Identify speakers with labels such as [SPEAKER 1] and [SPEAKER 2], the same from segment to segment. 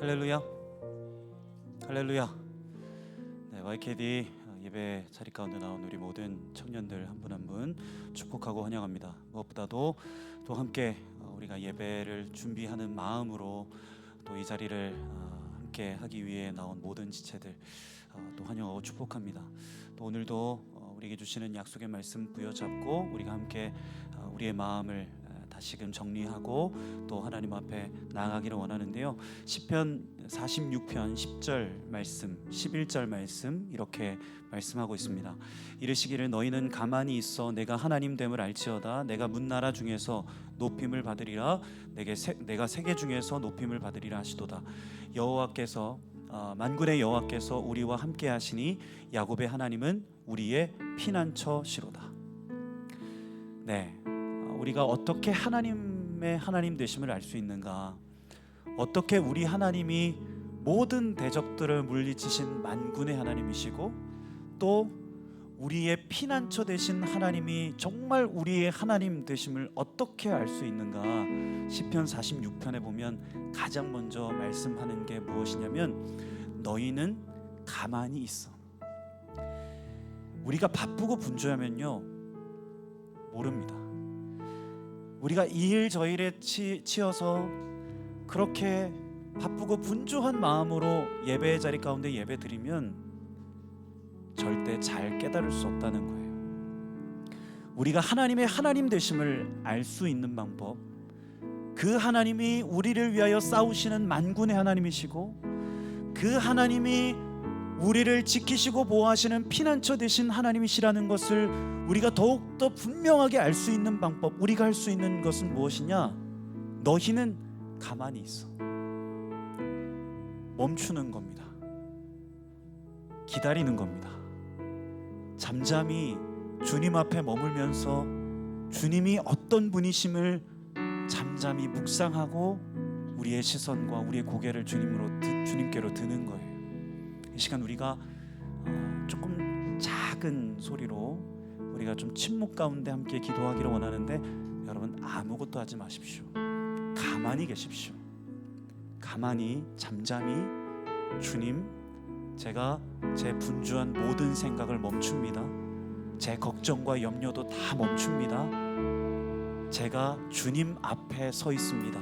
[SPEAKER 1] 할렐루야, 할렐루야. 네, YKD 예배 자리 가운데 나온 우리 모든 청년들 한 분 한 분 축복하고 환영합니다. 무엇보다도 또 함께 우리가 예배를 준비하는 마음으로 또 이 자리를 함께 하기 위해 나온 모든 지체들 또 환영하고 축복합니다. 또 오늘도 우리에게 주시는 약속의 말씀 부여잡고 우리가 함께 우리의 마음을 다시금 정리하고 또 하나님 앞에 나아가기를 원하는데요. 시편 46편 10절 말씀 11절 말씀 이렇게 말씀하고 있습니다. 이르시기를 너희는 가만히 있어 내가 하나님 됨을 알지어다. 내가 문나라 중에서 높임을 받으리라. 내가 세계 중에서 높임을 받으리라 하시도다. 여호와께서 만군의 여호와께서 우리와 함께 하시니 야곱의 하나님은 우리의 피난처시로다. 네, 우리가 어떻게 하나님의 하나님 되심을 알 수 있는가? 어떻게 우리 하나님이 모든 대적들을 물리치신 만군의 하나님이시고 또 우리의 피난처 되신 하나님이 정말 우리의 하나님 되심을 어떻게 알 수 있는가? 시편 46편에 보면 가장 먼저 말씀하는 게 무엇이냐면 너희는 가만히 있어. 우리가 바쁘고 분주하면요 모릅니다. 우리가 이 일 저 일에 치여서 그렇게 바쁘고 분주한 마음으로 예배의 자리 가운데 예배 드리면 절대 잘 깨달을 수 없다는 거예요. 우리가 하나님의 하나님 되심을 알 수 있는 방법, 그 하나님이 우리를 위하여 싸우시는 만군의 하나님이시고 그 하나님이 우리를 지키시고 보호하시는 피난처 되신 하나님이시라는 것을 우리가 더욱더 분명하게 알 수 있는 방법, 우리가 할 수 있는 것은 무엇이냐? 너희는 가만히 있어. 멈추는 겁니다. 기다리는 겁니다. 잠잠히 주님 앞에 머물면서 주님이 어떤 분이심을 잠잠히 묵상하고 우리의 시선과 우리의 고개를 주님께로 드는 거예요. 이 시간 우리가 조금 작은 소리로 우리가 좀 침묵 가운데 함께 기도하기를 원하는데 여러분 아무것도 하지 마십시오. 가만히 계십시오. 가만히 잠잠히 주님, 제가 제 분주한 모든 생각을 멈춥니다. 제 걱정과 염려도 다 멈춥니다. 제가 주님 앞에 서 있습니다.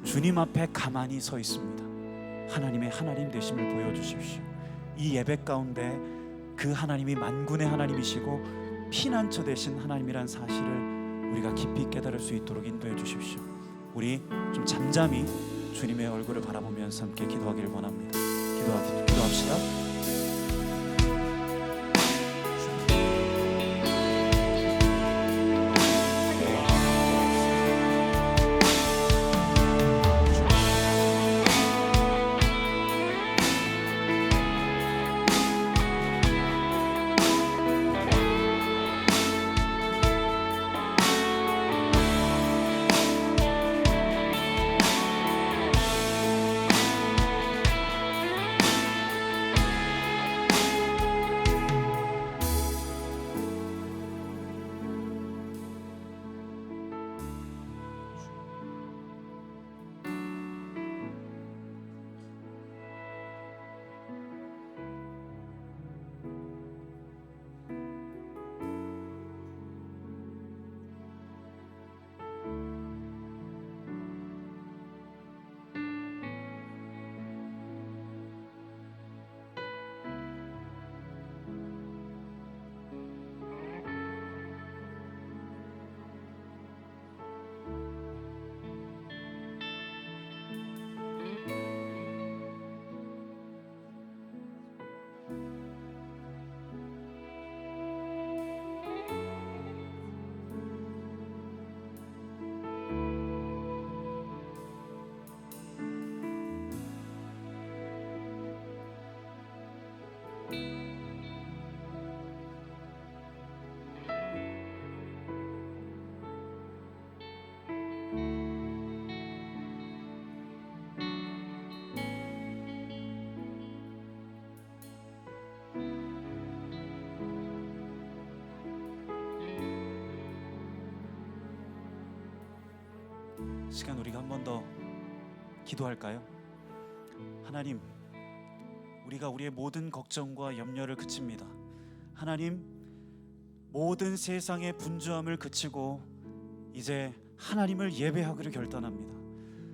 [SPEAKER 1] 주님 앞에 가만히 서 있습니다. 하나님의 하나님 되심을 보여주십시오. 이 예배 가운데 그 하나님이 만군의 하나님이시고 피난처 되신 하나님이란 사실을 우리가 깊이 깨달을 수 있도록 인도해 주십시오. 우리 좀 잠잠히 주님의 얼굴을 바라보면서 함께 기도하기를 원합니다. 기도합시다. 시간 우리가 한 번 더 기도할까요? 하나님, 우리가 우리의 모든 걱정과 염려를 그칩니다. 하나님, 모든 세상의 분주함을 그치고 이제 하나님을 예배하기로 결단합니다.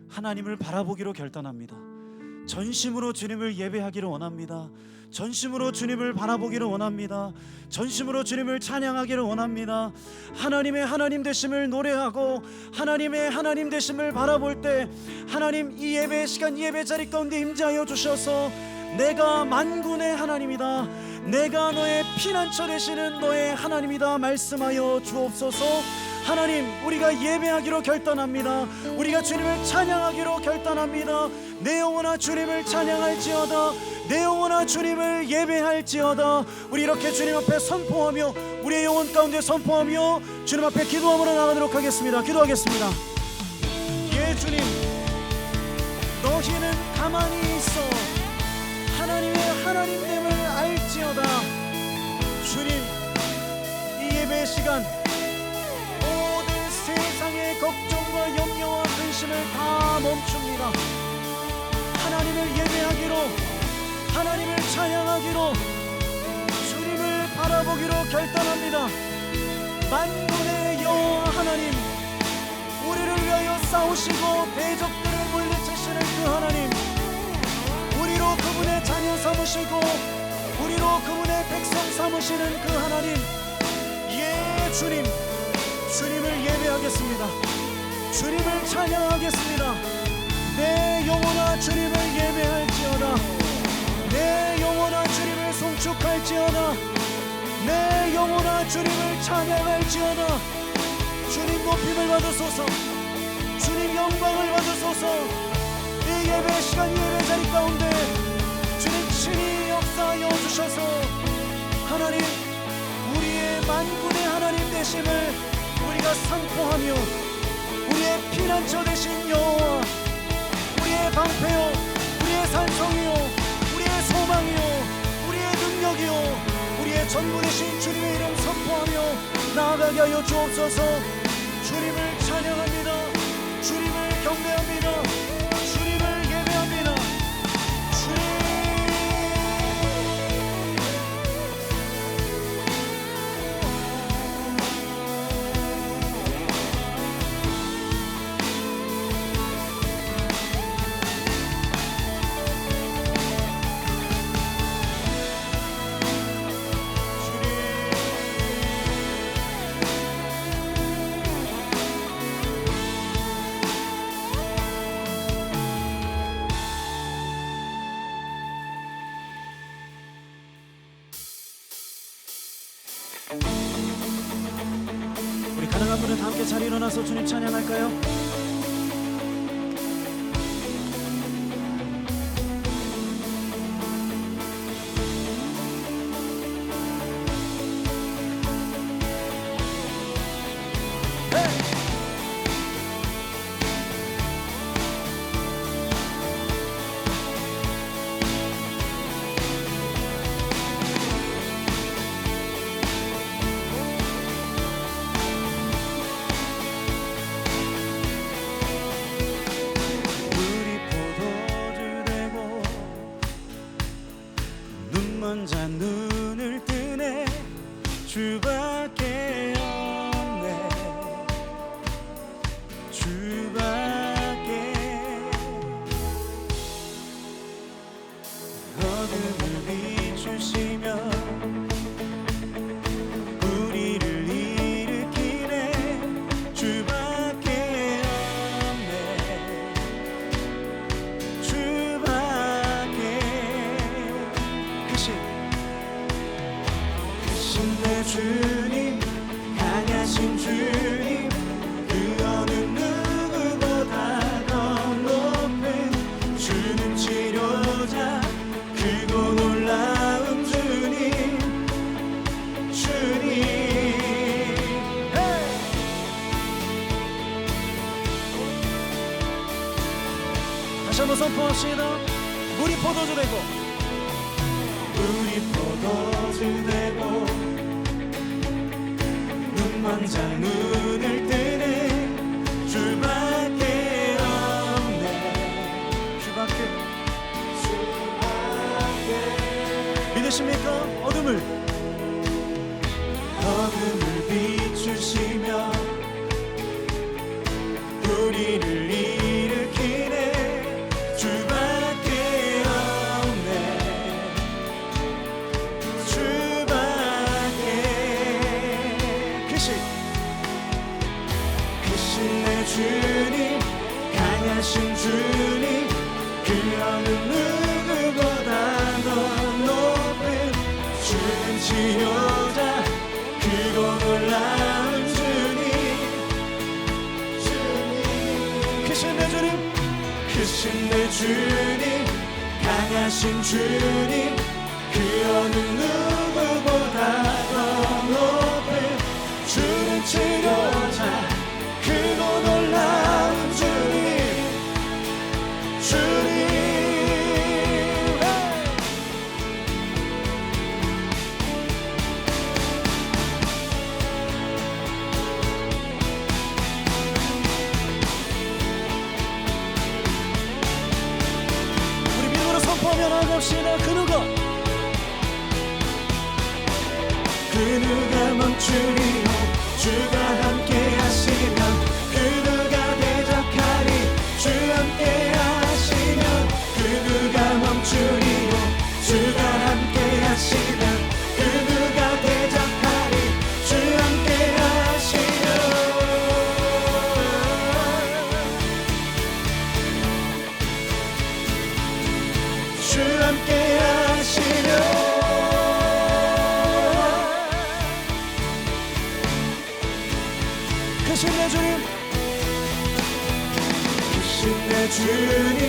[SPEAKER 1] 하나님을 바라보기로 결단합니다. 전심으로 주님을 예배하기를 원합니다. 전심으로 주님을 바라보기를 원합니다. 전심으로 주님을 찬양하기를 원합니다. 하나님의 하나님 되심을 노래하고 하나님의 하나님 되심을 바라볼 때 하나님, 이 예배 시간, 예배 자리 가운데 임재하여 주셔서 내가 만군의 하나님이다, 내가 너의 피난처 되시는 너의 하나님이다 말씀하여 주옵소서. 하나님, 우리가 예배하기로 결단합니다. 우리가 주님을 찬양하기로 결단합니다. 내 영혼아 주님을 찬양할지어다, 내 영혼아 주님을 예배할지어다. 우리 이렇게 주님 앞에 선포하며 우리의 영혼 가운데 선포하며 주님 앞에 기도함으로 나가도록 하겠습니다. 기도하겠습니다. 예 주님, 너희는 가만히 있어 하나님의 하나님됨을 알지어다. 주님, 이 예배 시간 모든 세상의 걱정과 염려와 근심을 다 멈춥니다. 하나님을 예배하기로, 하나님을 찬양하기로, 주님을 바라보기로 결단합니다. 만군의 여호와 하나님, 우리를 위하여 싸우시고 대적들을 물리치시는 그 하나님, 우리로 그분의 자녀 삼으시고 우리로 그분의 백성 삼으시는 그 하나님, 예 주님, 주님을 예배하겠습니다. 주님을 찬양하겠습니다. 내 영혼아 주님을 예배할지어다, 내 영혼아 주님을 송축할지어다, 내 영혼아 주님을 찬양할지어다. 주님 높임을 받으소서, 주님 영광을 받으소서. 이 예배 시간, 예배 자리 가운데 주님 친히 역사하여 주셔서 하나님, 우리의 만군의 하나님 되심을 우리가 선포하며 우리의 피난처 되신 여호와, 우리의 방패요, 우리의 산성이요, 우리의 소망이요, 우리의 능력이요, 우리의 전부 되신 주님의 이름 선포하며 나아가게 하여 주옵소서. 주님을 찬양합니다. 주님을 경배합니다. 주님을 예배합니다. 주님, 우리 가능한 분은 다 함께 자리 일어나서 주님 찬양할까요? 먼저 눈을 뜨네, 주밖에 없네, 주밖에. 어둠을 비추시며 우리를 일으키네, 주밖에 없네, 주밖에. 내 주님, 강하신 주님, 그 어느 누구보다 더 높은 주는 치료자, 크고 놀라운 주님, 주님. 다시 한번 선포합시다. 우리 포도주 되고, 우리 포도주 되고, 먼저 눈을 뜨네, 주밖에 없네, 주밖에. 어둠을 비추시며 우리를 일으키네. 주밖에 없네. 주밖에. 크신 내 주님, 강하신 주님, 그 어느 누구보다도 높은 주는 치료자, 크고 놀라운 주님. 크신 내 주님, 크신 내 주님, 강하신 주님, 그 어느 누구보다도 높은 주는 치료자, 크고 놀라운 주님. 우리 믿음으로 선포하며 나아갑시다. 그 누가 멈추리요. 주가 함께 하시면 그 누가 대적하리. 주 함께 하시면 그 누가 멈추리요. 주가 함께 하시면 그 누가 대적하리. 주 함께 하시면 주 함께 하시면 크신 내 주님, 크신 내 주님,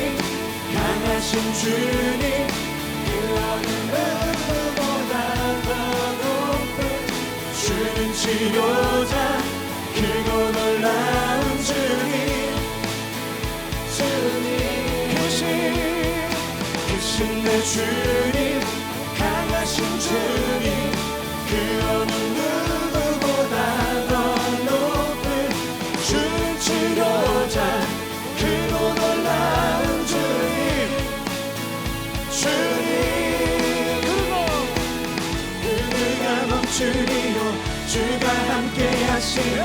[SPEAKER 1] 강하신 주님, 그 어느 누구보다도 높은 주는 치료자, 크고 놀라운 주님. 크신 내 주님, 강하신 주님, 그 어느 누구보다도 높은 주는 치료자, 크고 놀라운 주님. 그 누가 멈추리요. 주가 함께 하시면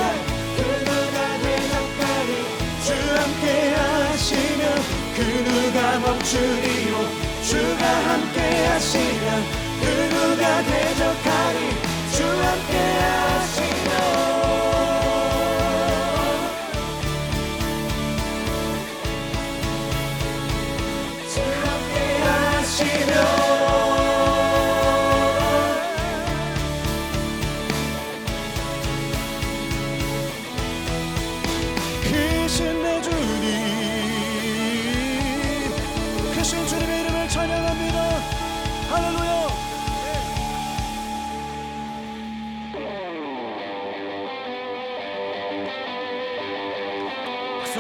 [SPEAKER 1] 그 누가 대적하리. 주 함께 하시면 그 누가 멈추리요. 주가 함께 하시면 그 누가 대적하리. 주 함께 하시면 주 함께 하시면 크신 내 주님, 크신 주님의 이름을 찬양합니다. 할렐루야. 박수.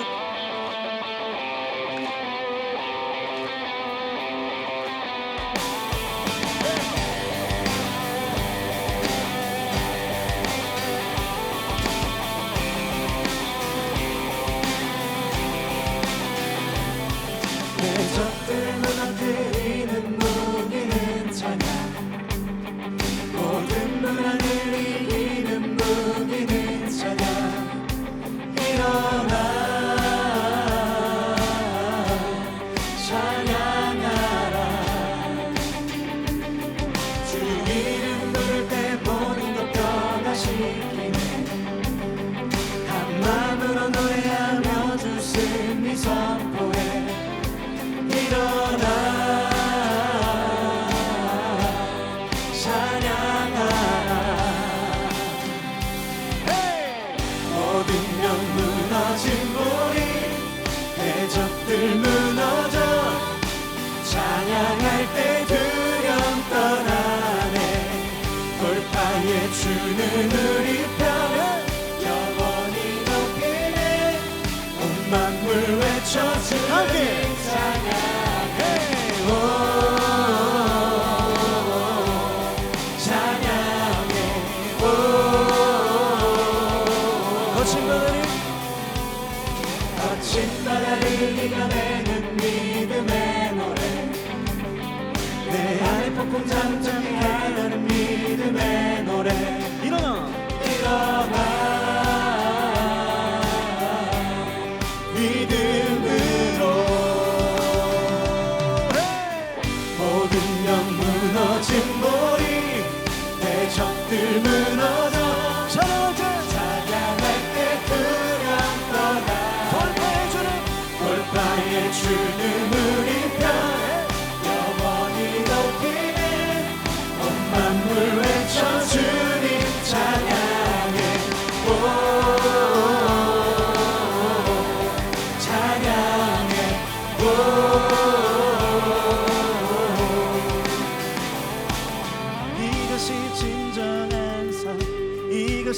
[SPEAKER 1] 내 적들 무너뜨리는 무기는 찬양, 모든 문화를 이기는 무기는 찬양. 일어나 찬양하라. 주 이름 부를 때 모든 것 변화시키네. 한 마음으로 노래하며 주 승리 선포해. 일어나 찬양하라. 모든 명 무너진 우리 대적들 무너져. 찬양할 때 두려움 떠나네. 돌파에 주는 우리 편 영원히 높이네. 온 만물 외쳐 주님 찬양해. 찬양해. 거친 바다를 이겨내는 믿음의 노래. 내 안에 폭풍 잠잠히 하는 믿음의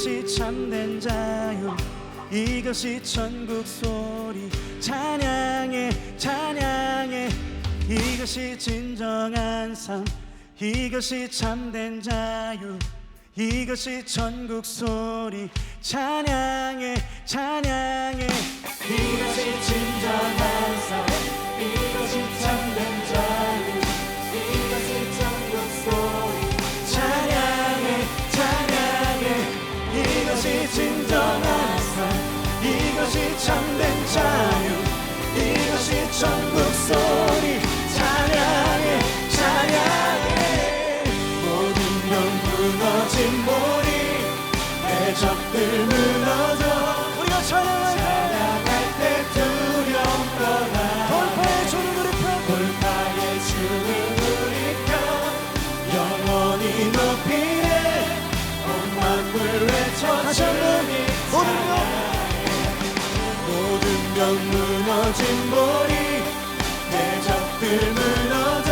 [SPEAKER 1] 이것이 참된 자유, 이것이 천국 소리. 찬양해 찬양해, 이것이 진정한 삶, 이것이 참된 자유, 이것이 천국 소리. 찬양해 찬양해, 이것이 진정한 삶, 이것이 참된 자유, 이것이 천국 소리. 찬양해 찬양해, 이것이 진정한 삶, 이것이 참된 자유, 이것이 천국 소리. 찬양해 찬양해. 모든 병 무너진 머리, 내 적들 무너져. 우리가 찬양할 때 두려움 떠나, 돌파의 주는 우리 편, 돌파의 주는 우리 편. 영원히 높이네, 온 만물 외쳐. 다시 한번 모든 병 무너진 머리, 내 적들 무너져.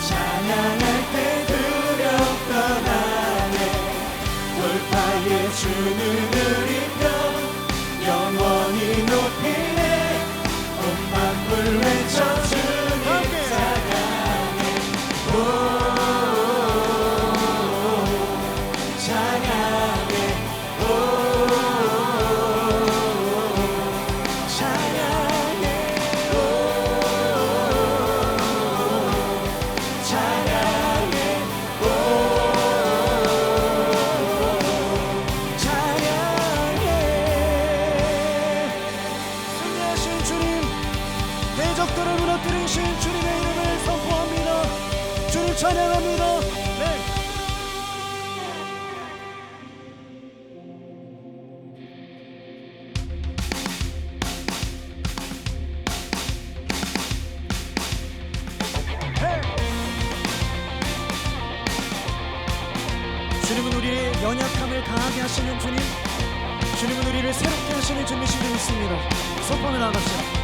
[SPEAKER 1] 찬양할 때 두려움 떠나네, 돌파의 주는 우리 편. 영원히 높이네, 온 만물 외쳐 주님 찬양해. 찬양해.
[SPEAKER 2] 대적들을 무너뜨리신 주님의 이름을 선포합니다. 주님 찬양합니다. 네. 주님은 우리의 연약함을 강하게 하시는 주님, 주님은 우리를 새롭게 하시는 주님이신 줄 믿습니다. 선포하며 나아갑시다.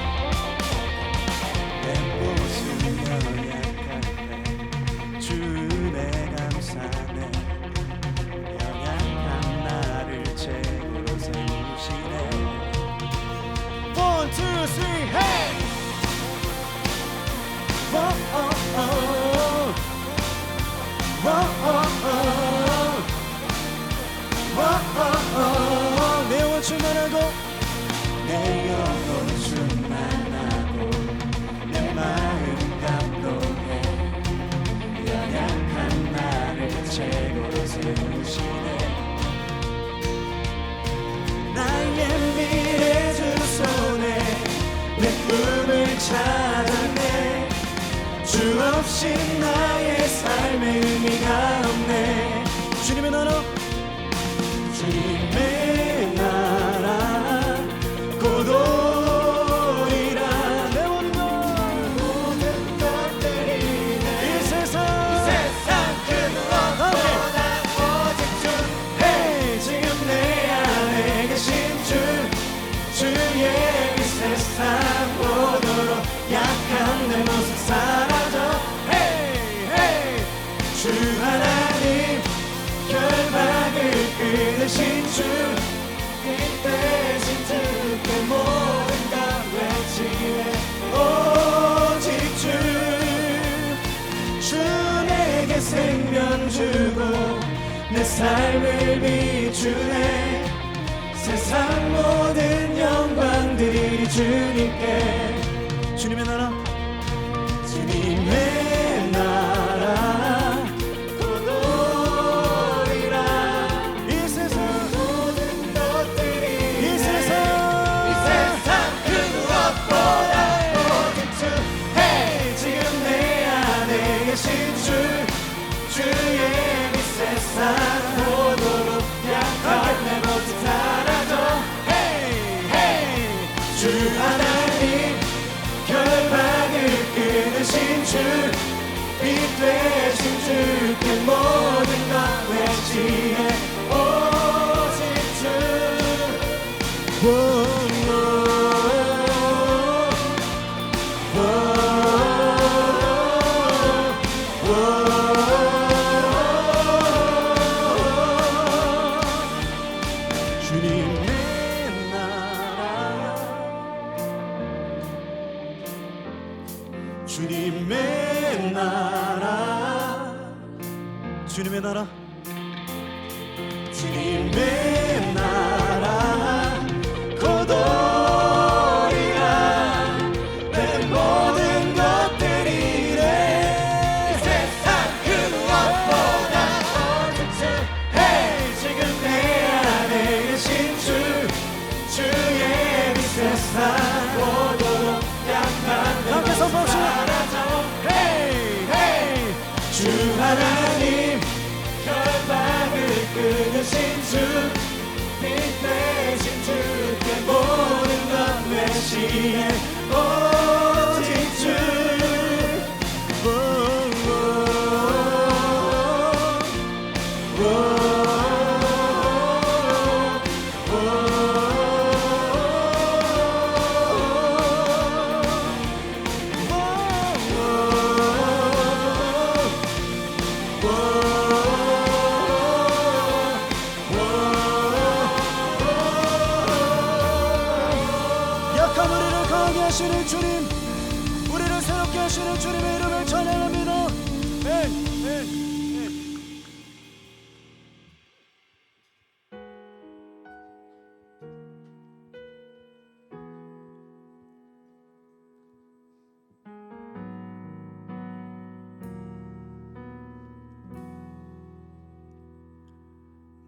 [SPEAKER 1] 주내 감사네, 연약한 나를 최고로 세우시네.
[SPEAKER 2] 1, 2, 3, hey! 내 영혼 충만하고,
[SPEAKER 1] 내 영혼 충만하고, 내 마음 감동해. 연약한 나를 최고로 세우시네. 나의 미래 주 손에 내 꿈을 찾았네. 주 없이 나의 삶의 의미가 없네.
[SPEAKER 2] 주님의 나라,
[SPEAKER 1] 주님의 나라 곧 오리라.
[SPEAKER 2] 내 모든
[SPEAKER 1] 것들이
[SPEAKER 2] 이 세상
[SPEAKER 1] 그 무엇보다 오직 주. Hey, 지금 내 안에 계신 주의 이 세상 보도록 약한 내 모습 사라져. Hey, hey, 주 하나님 결박을 끊으신 주, 이 대신 주께 모든 것 외치네. 오직 주 내게 생명 주고 내 삶을 비추네. 세상 모든 영광들이 주님께.
[SPEAKER 2] 주님의 나라,
[SPEAKER 1] 주님의 나라 곧 오리라.
[SPEAKER 2] 이 세상
[SPEAKER 1] 모든 것들이
[SPEAKER 2] 이 세상
[SPEAKER 1] 그 무엇보다 오직 주. Hey, 지금 내 안에 계신 주의 이 세상 보도록 약한 내 모습 사라져. Hey, hey, 주 하나님 결박을 끊으신 주, 빛 되신 주께 모든 것 외치네. 오직 주.
[SPEAKER 2] 주님의 나라 주님의 나라 주님의 나라 주님의 나라 곧 오리라 내 모든 것들이 내 세상 그 무엇보다 어디쯤 지금 내 안에 계신 주의 그 세상 오도록 약한 함께 선포합시다. 주 하나님 결박을 끊으신 주 빛 대신 주께 모든 것 내시네 오직 주 약한 우리를 강하게 하시는 주님, 우리를 새롭게 하시는 주님의 이름을 찬양합니다.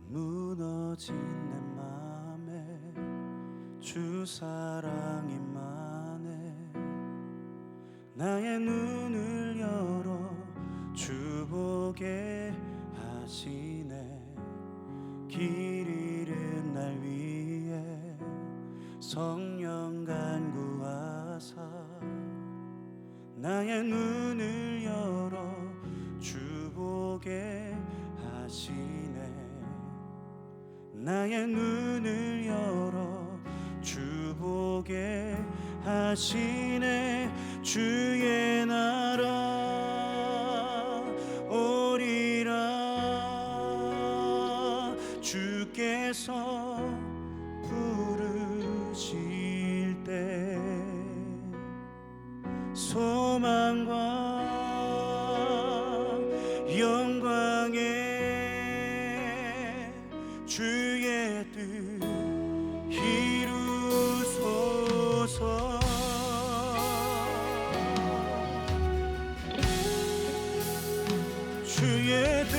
[SPEAKER 2] 무너진 내 맘에 주 사랑이 많네 나의 눈을 열어 주 보게 하시네 길 잃은 날 위해 성령 간구하사 나의 눈을 열어 주 보게 하시네 나의 눈을 열어 주 보게 하시네 주의 나라 오리라 주께서 부르실 때 소망과 영광에 주의 뜻 이루소서 주의 뜻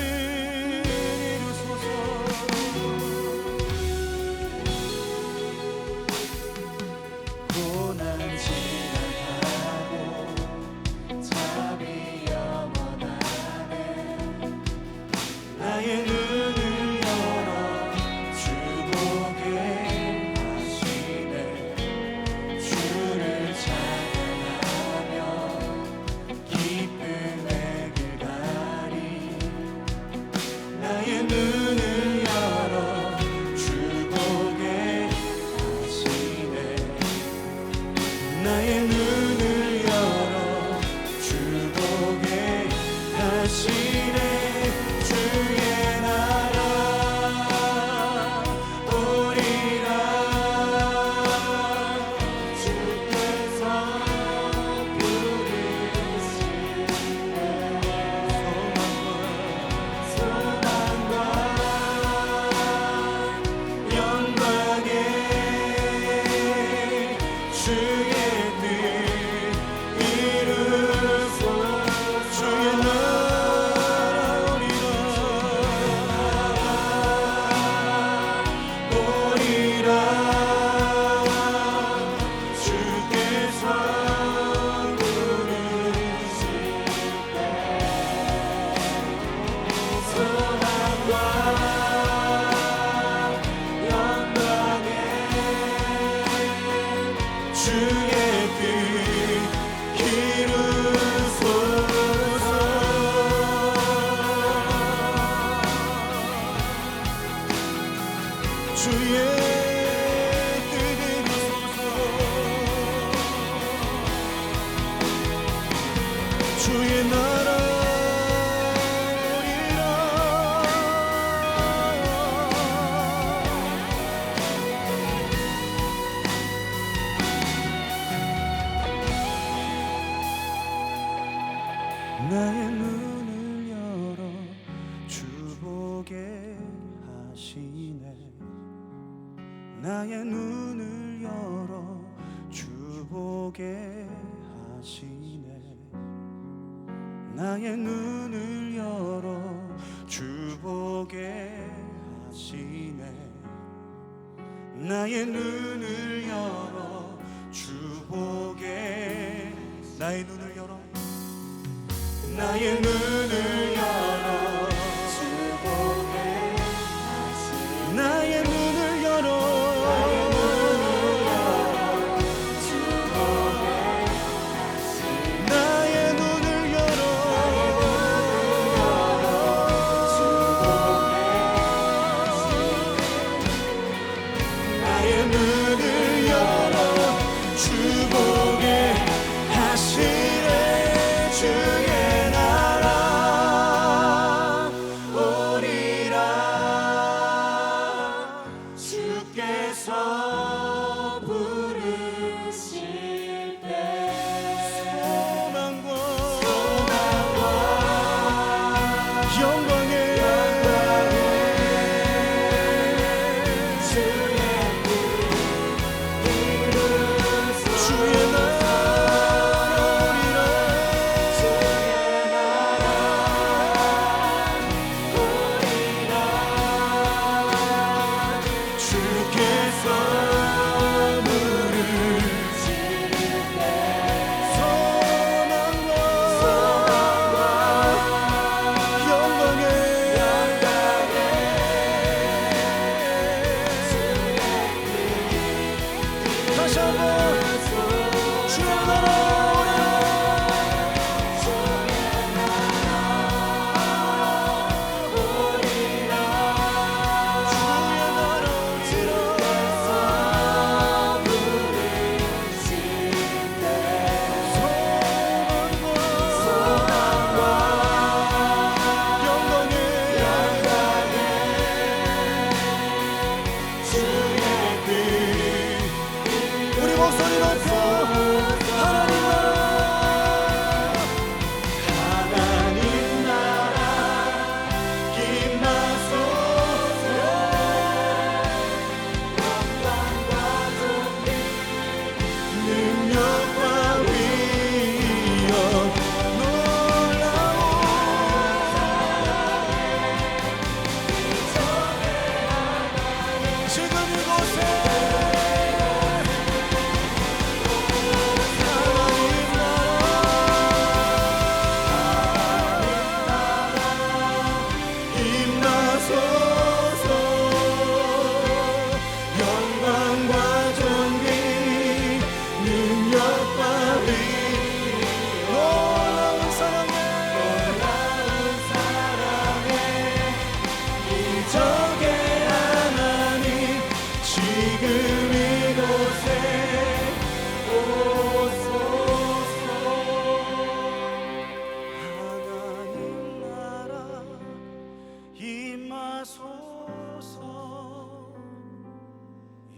[SPEAKER 2] 이루소서 고난 지나가고 잠이 영원하네 나의 눈을 나의 눈을 열어 주 보게 하시네 주의 나라 오리라 주께서 부르실 때 소망과 영광에 주의 주의 나라 오리라
[SPEAKER 1] 나의 눈을 열어 주 보게 하시네. 나의 눈을 열어 주 보게 하시네. 나의 눈을 열어 주 보게. 나의 눈을 열어, 나의 눈을 열어 주 보게 하시네. 나의 눈을 열어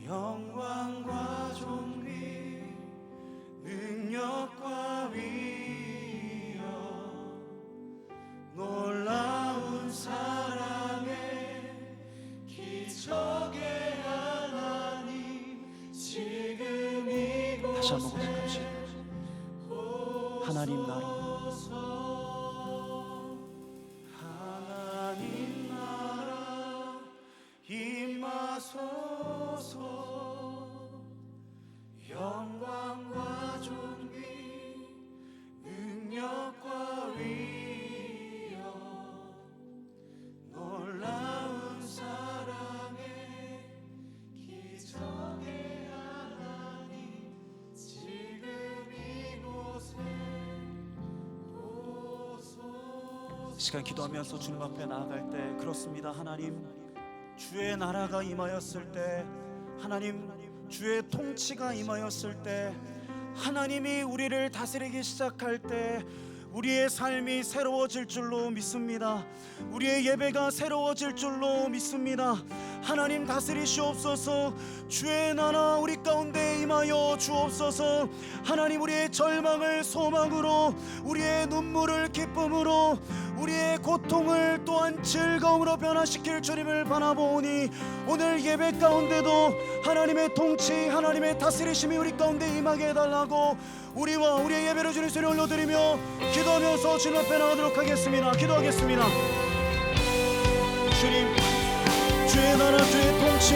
[SPEAKER 1] 영광과 존귀 능력과 위엄 놀라운 사랑의 기적의 하나님 지금 이곳에
[SPEAKER 2] 다시 한번 고백합시다. 하나님 나라
[SPEAKER 1] 하나님 나라 임하소서 영광과 존귀 능력과 위엄 놀라운 사랑의 기적의 하나님 지금 이곳에 오소서.
[SPEAKER 2] 시간 기도하면서 주님 앞에 나아갈 때 그렇습니다. 하나님 주의 나라가 임하였을 때, 하나님 주의 통치가 임하였을 때, 하나님이 우리를 다스리기 시작할 때 우리의 삶이 새로워질 줄로 믿습니다. 우리의 예배가 새로워질 줄로 믿습니다. 하나님 다스리시옵소서. 주의 나라 우리 가운데 임하여 주옵소서. 하나님 우리의 절망을 소망으로, 우리의 눈물을 기쁨으로, 우리의 고통을 또한 즐거움으로 변화시킬 주님을 바라보니 오늘 예배 가운데도 하나님의 통치, 하나님의 다스리심이 우리 가운데 임하게 해달라고 우리와 우리의 예배를 주님 손에 올려드리며 기도하면서 주님 앞에 나가도록 하겠습니다. 기도하겠습니다. 주님, 주의 나라, 주의 통치,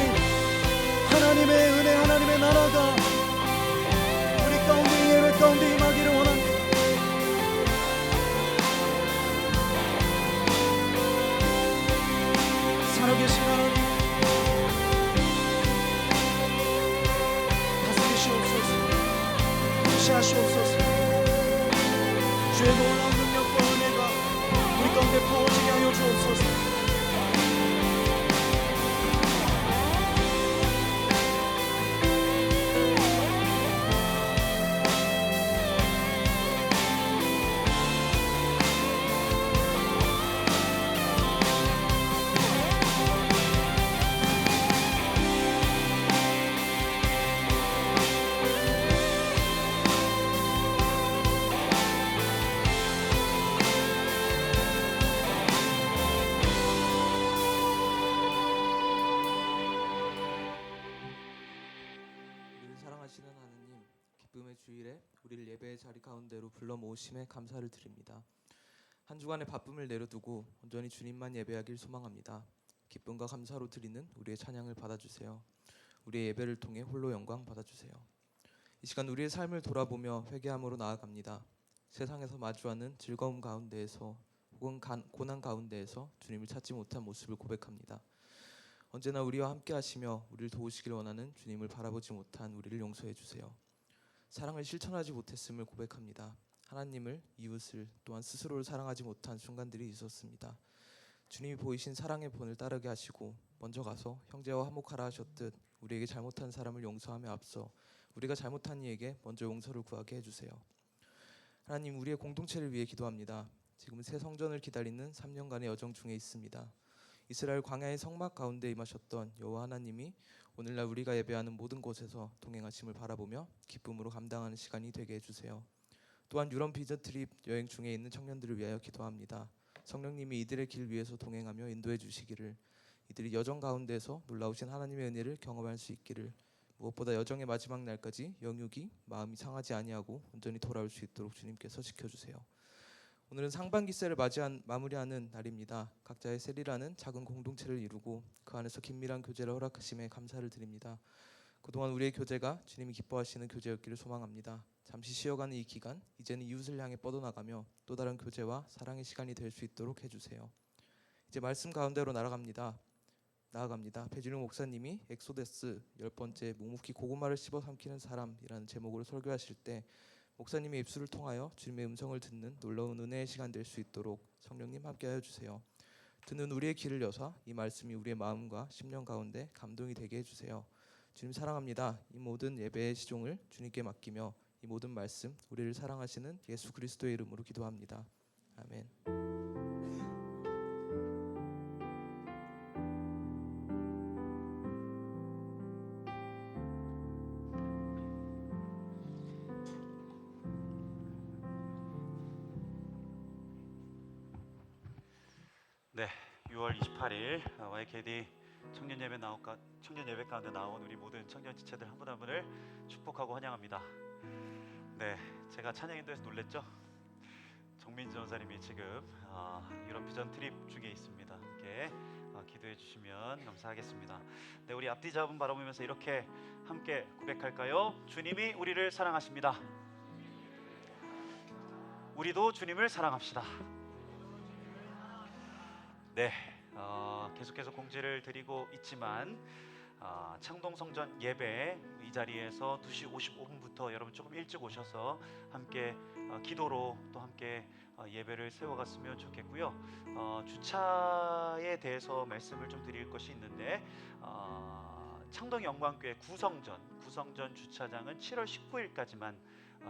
[SPEAKER 2] 하나님의 은혜, 하나님의 나라가 우리 가운데, 예배 가운데 임하기를 원합니다. 살아계신 하나님, 다스리시옵소서, 통치하시옵소서. 주의 놀라운 능력과 은혜가 우리 가운데 부어지게 하여 주옵소서.
[SPEAKER 3] 사랑하시는 하느님, 기쁨의 주일에 우리를 예배의 자리 가운데로 불러 모으심에 감사를 드립니다. 한 주간의 바쁨을 내려두고 온전히 주님만 예배하길 소망합니다. 기쁨과 감사로 드리는 우리의 찬양을 받아주세요. 우리의 예배를 통해 홀로 영광 받아주세요. 이 시간 우리의 삶을 돌아보며 회개함으로 나아갑니다. 세상에서 마주하는 즐거움 가운데에서 혹은 고난 가운데에서 주님을 찾지 못한 모습을 고백합니다. 언제나 우리와 함께 하시며 우리를 도우시길 원하는 주님을 바라보지 못한 우리를 용서해 주세요. 사랑을 실천하지 못했음을 고백합니다. 하나님을, 이웃을, 또한 스스로를 사랑하지 못한 순간들이 있었습니다. 주님이 보이신 사랑의 본을 따르게 하시고 먼저 가서 형제와 화목하라 하셨듯 우리에게 잘못한 사람을 용서함에 앞서 우리가 잘못한 이에게 먼저 용서를 구하게 해주세요. 하나님, 우리의 공동체를 위해 기도합니다. 지금 새 성전을 기다리는 3년간의 여정 중에 있습니다. 이스라엘 광야의 성막 가운데 임하셨던 여호와 하나님이 오늘날 우리가 예배하는 모든 곳에서 동행하심을 바라보며 기쁨으로 감당하는 시간이 되게 해주세요. 또한 유럽 비전 트립 여행 중에 있는 청년들을 위하여 기도합니다. 성령님이 이들의 길 위에서 동행하며 인도해 주시기를, 이들이 여정 가운데서 놀라우신 하나님의 은혜를 경험할 수 있기를, 무엇보다 여정의 마지막 날까지 영육이 마음이 상하지 아니하고 온전히 돌아올 수 있도록 주님께서 지켜주세요. 오늘은 상반기 세를 마무리하는 날입니다. 각자의 셀이라는 작은 공동체를 이루고 그 안에서 긴밀한 교제를 허락하심에 감사를 드립니다. 그동안 우리의 교제가 주님이 기뻐하시는 교제였기를 소망합니다. 잠시 쉬어가는 이 기간, 이제는 이웃을 향해 뻗어나가며 또 다른 교제와 사랑의 시간이 될 수 있도록 해주세요. 이제 말씀 가운데로 나아갑니다. 배진웅 목사님이 엑소데스 10번째 묵묵히 고구마를 씹어 삼키는 사람이라는 제목으로 설교하실 때 목사님의 입술을 통하여 주님의 음성을 듣는 놀라운 은혜의 시간 될 수 있도록 성령님 함께하여 주세요. 듣는 우리의 귀를 여사 이 말씀이 우리의 마음과 심령 가운데 감동이 되게 해주세요. 주님 사랑합니다. 이 모든 예배의 시종을 주님께 맡기며 이 모든 말씀 우리를 사랑하시는 예수 그리스도의 이름으로 기도합니다. 아멘.
[SPEAKER 1] 네, 6월 28일 YKD 청년 예배 가운데 나온 우리 모든 청년 지체들 한 분 한 분을 축복하고 환영합니다. 네, 제가 찬양 인도에서 놀랬죠? 정민 전사님이 지금 유럽 비전 트립 중에 있습니다. 함께 기도해 주시면 감사하겠습니다. 네, 우리 앞뒤 잡음 바라보면서 이렇게 함께 고백할까요? 주님이 우리를 사랑하십니다. 우리도 주님을 사랑합시다. 네, 계속해서 공지를 드리고 있지만 창동성전 예배 이 자리에서 2시 55분부터 여러분 조금 일찍 오셔서 함께 기도로 또 함께 예배를 세워갔으면 좋겠고요. 주차에 대해서 말씀을 좀 드릴 것이 있는데 창동영광교회 구성전 주차장은 7월 19일까지만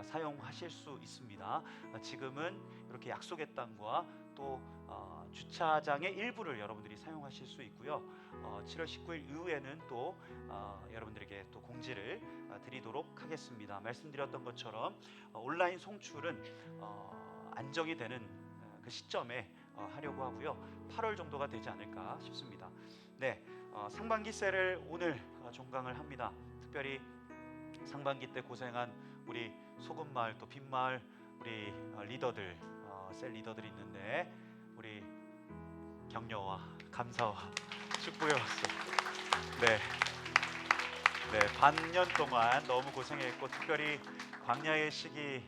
[SPEAKER 1] 사용하실 수 있습니다. 지금은 이렇게 약속의 땅과 또 주차장의 일부를 여러분들이 사용하실 수 있고요. 7월 19일 이후에는 또 여러분들에게 또 공지를 드리도록 하겠습니다. 말씀드렸던 것처럼 온라인 송출은 안정이 되는 그 시점에 하려고 하고요. 8월 정도가 되지 않을까 싶습니다. 네, 상반기 세를 오늘
[SPEAKER 2] 종강을 합니다. 특별히 상반기 때 고생한 우리 소금마을 또 빈마을 우리 리더들, 셀 리더들이 있는데 우리 격려와 감사와 축복의 박수. 네, 반년 동안 너무 고생했고 특별히 광야의 시기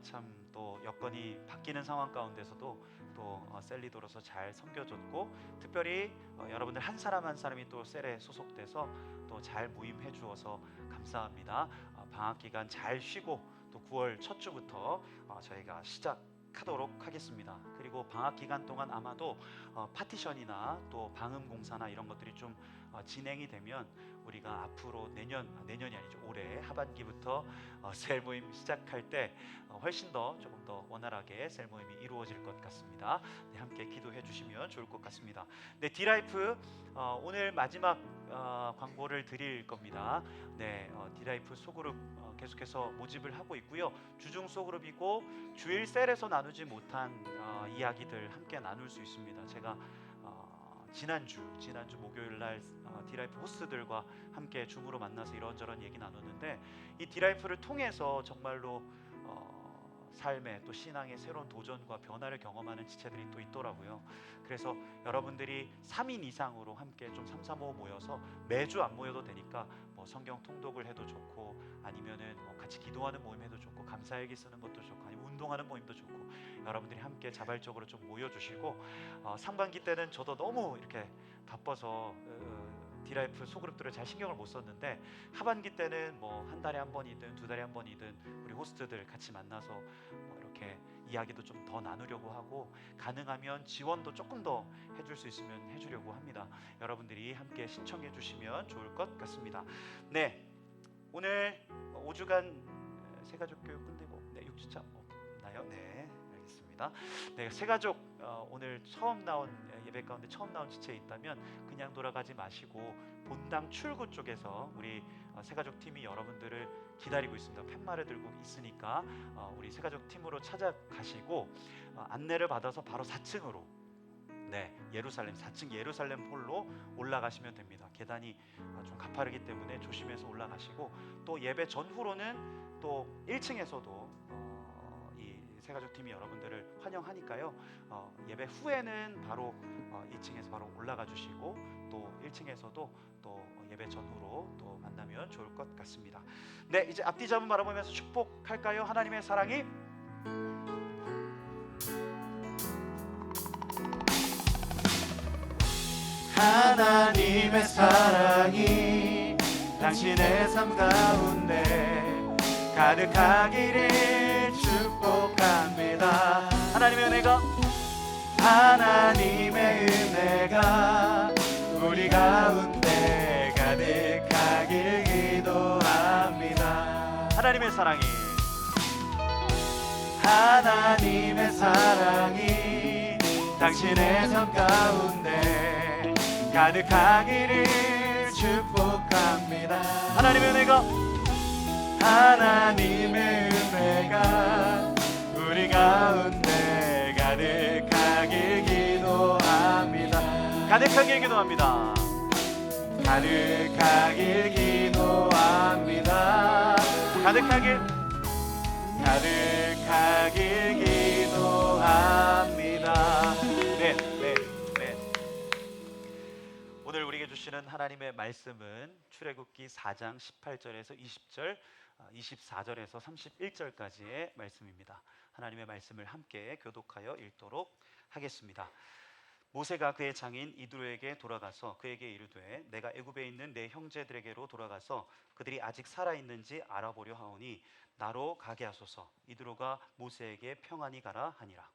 [SPEAKER 2] 참 또 여건이 바뀌는 상황 가운데서도 또 셀리도로서 잘 섬겨줬고 특별히 여러분들 한 사람 한 사람이 또 셀에 소속돼서 또 잘 모임해 주어서 감사합니다. 방학 기간 잘 쉬고 또 9월 첫 주부터 저희가 시작하도록 하겠습니다. 그리고 방학 기간 동안 아마도 파티션이나 또 방음 공사나 이런 것들이 좀 진행이 되면 우리가 앞으로 내년이 아니죠, 올해 하반기부터 셀 모임 시작할 때 훨씬 더 조금 더 원활하게 셀 모임이 이루어질 것 같습니다. 네, 함께 기도해 주시면 좋을 것 같습니다. 네, 디라이프 오늘 마지막 광고를 드릴 겁니다. 네, 디라이프 소그룹 계속해서 모집을 하고 있고요. 주중 소그룹이고 주일 셀에서 나누지 못한 이야기들 함께 나눌 수 있습니다. 제가 지난주 목요일 날 디라이프 호스트들과 함께 줌으로 만나서 이런저런 얘기 나눴는데 이 디라이프를 통해서 정말로 삶의 또 신앙의 새로운 도전과 변화를 경험하는 지체들이 또 있더라고요. 그래서 여러분들이 3인 이상으로 함께 좀 3, 4, 5 모여서 매주 안 모여도 되니까 뭐 성경 통독을 해도 좋고 아니면은 뭐 같이 기도하는 모임 해도 좋고 감사일기 쓰는 것도 좋고 아니면 운동하는 모임도 좋고 여러분들이 함께 자발적으로 좀 모여주시고 상반기 때는 저도 너무 이렇게 바빠서 디라이프 소그룹들을 잘 신경을 못 썼는데 하반기 때는 뭐 한 달에 한 번이든 두 달에 한 번이든 우리 호스트들 같이 만나서 뭐 이렇게 이야기도 좀 더 나누려고 하고 가능하면 지원도 조금 더 해줄 수 있으면 해주려고 합니다. 여러분들이 함께 신청해 주시면 좋을 것 같습니다. 네, 오늘 5주간 새가족 교육 끝내고 6주차 없나요? 네, 알겠습니다. 네, 새가족 오늘 처음 나온 예배 가운데 처음 나온 지체 있다면 그냥 돌아가지 마시고 본당 출구 쪽에서 우리 새가족 팀이 여러분들을 기다리고 있습니다. 팻말을 들고 있으니까 우리 새가족 팀으로 찾아가시고 안내를 받아서 바로 4층으로 예루살렘 4층 예루살렘 홀로 올라가시면 됩니다. 계단이 좀 가파르기 때문에 조심해서 올라가시고 또 예배 전후로는 또 1층에서도 이 새가족 팀이 여러분들을 환영하니까요. 예배 후에는 바로 2층에서 바로 올라가 주시고 또 1층에서도 또 예배 전후로 또 만나면 좋을 것 같습니다. 네, 이제 앞뒤 잡음 바라보면서 축복할까요? 하나님의 사랑이 하나님의 사랑이 당신의 삶 가운데 가득하기를 축복합니다. 하나님의 은혜가 우리 가운데 가득하길 기도합니다. 하나님의 사랑이 당신의 삶 가운데 가득하기를 축복합니다. 하나님의 은혜가 우리 가운데 가득하길 기도합니다. 가득하길 기도합니다. 네. 오늘 우리에게 주시는 하나님의 말씀은 출애굽기 4장 18절에서 20절, 24절에서 31절까지의 말씀입니다. 하나님의 말씀을 함께 교독하여 읽도록 하겠습니다. 모세가 그의 장인 이드로에게 돌아가서 그에게 이르되 내가 애굽에 있는 내 형제들에게로 돌아가서 그들이 아직 살아 있는지 알아보려 하오니 나로 가게 하소서. 이드로가 모세에게 평안히 가라 하니라.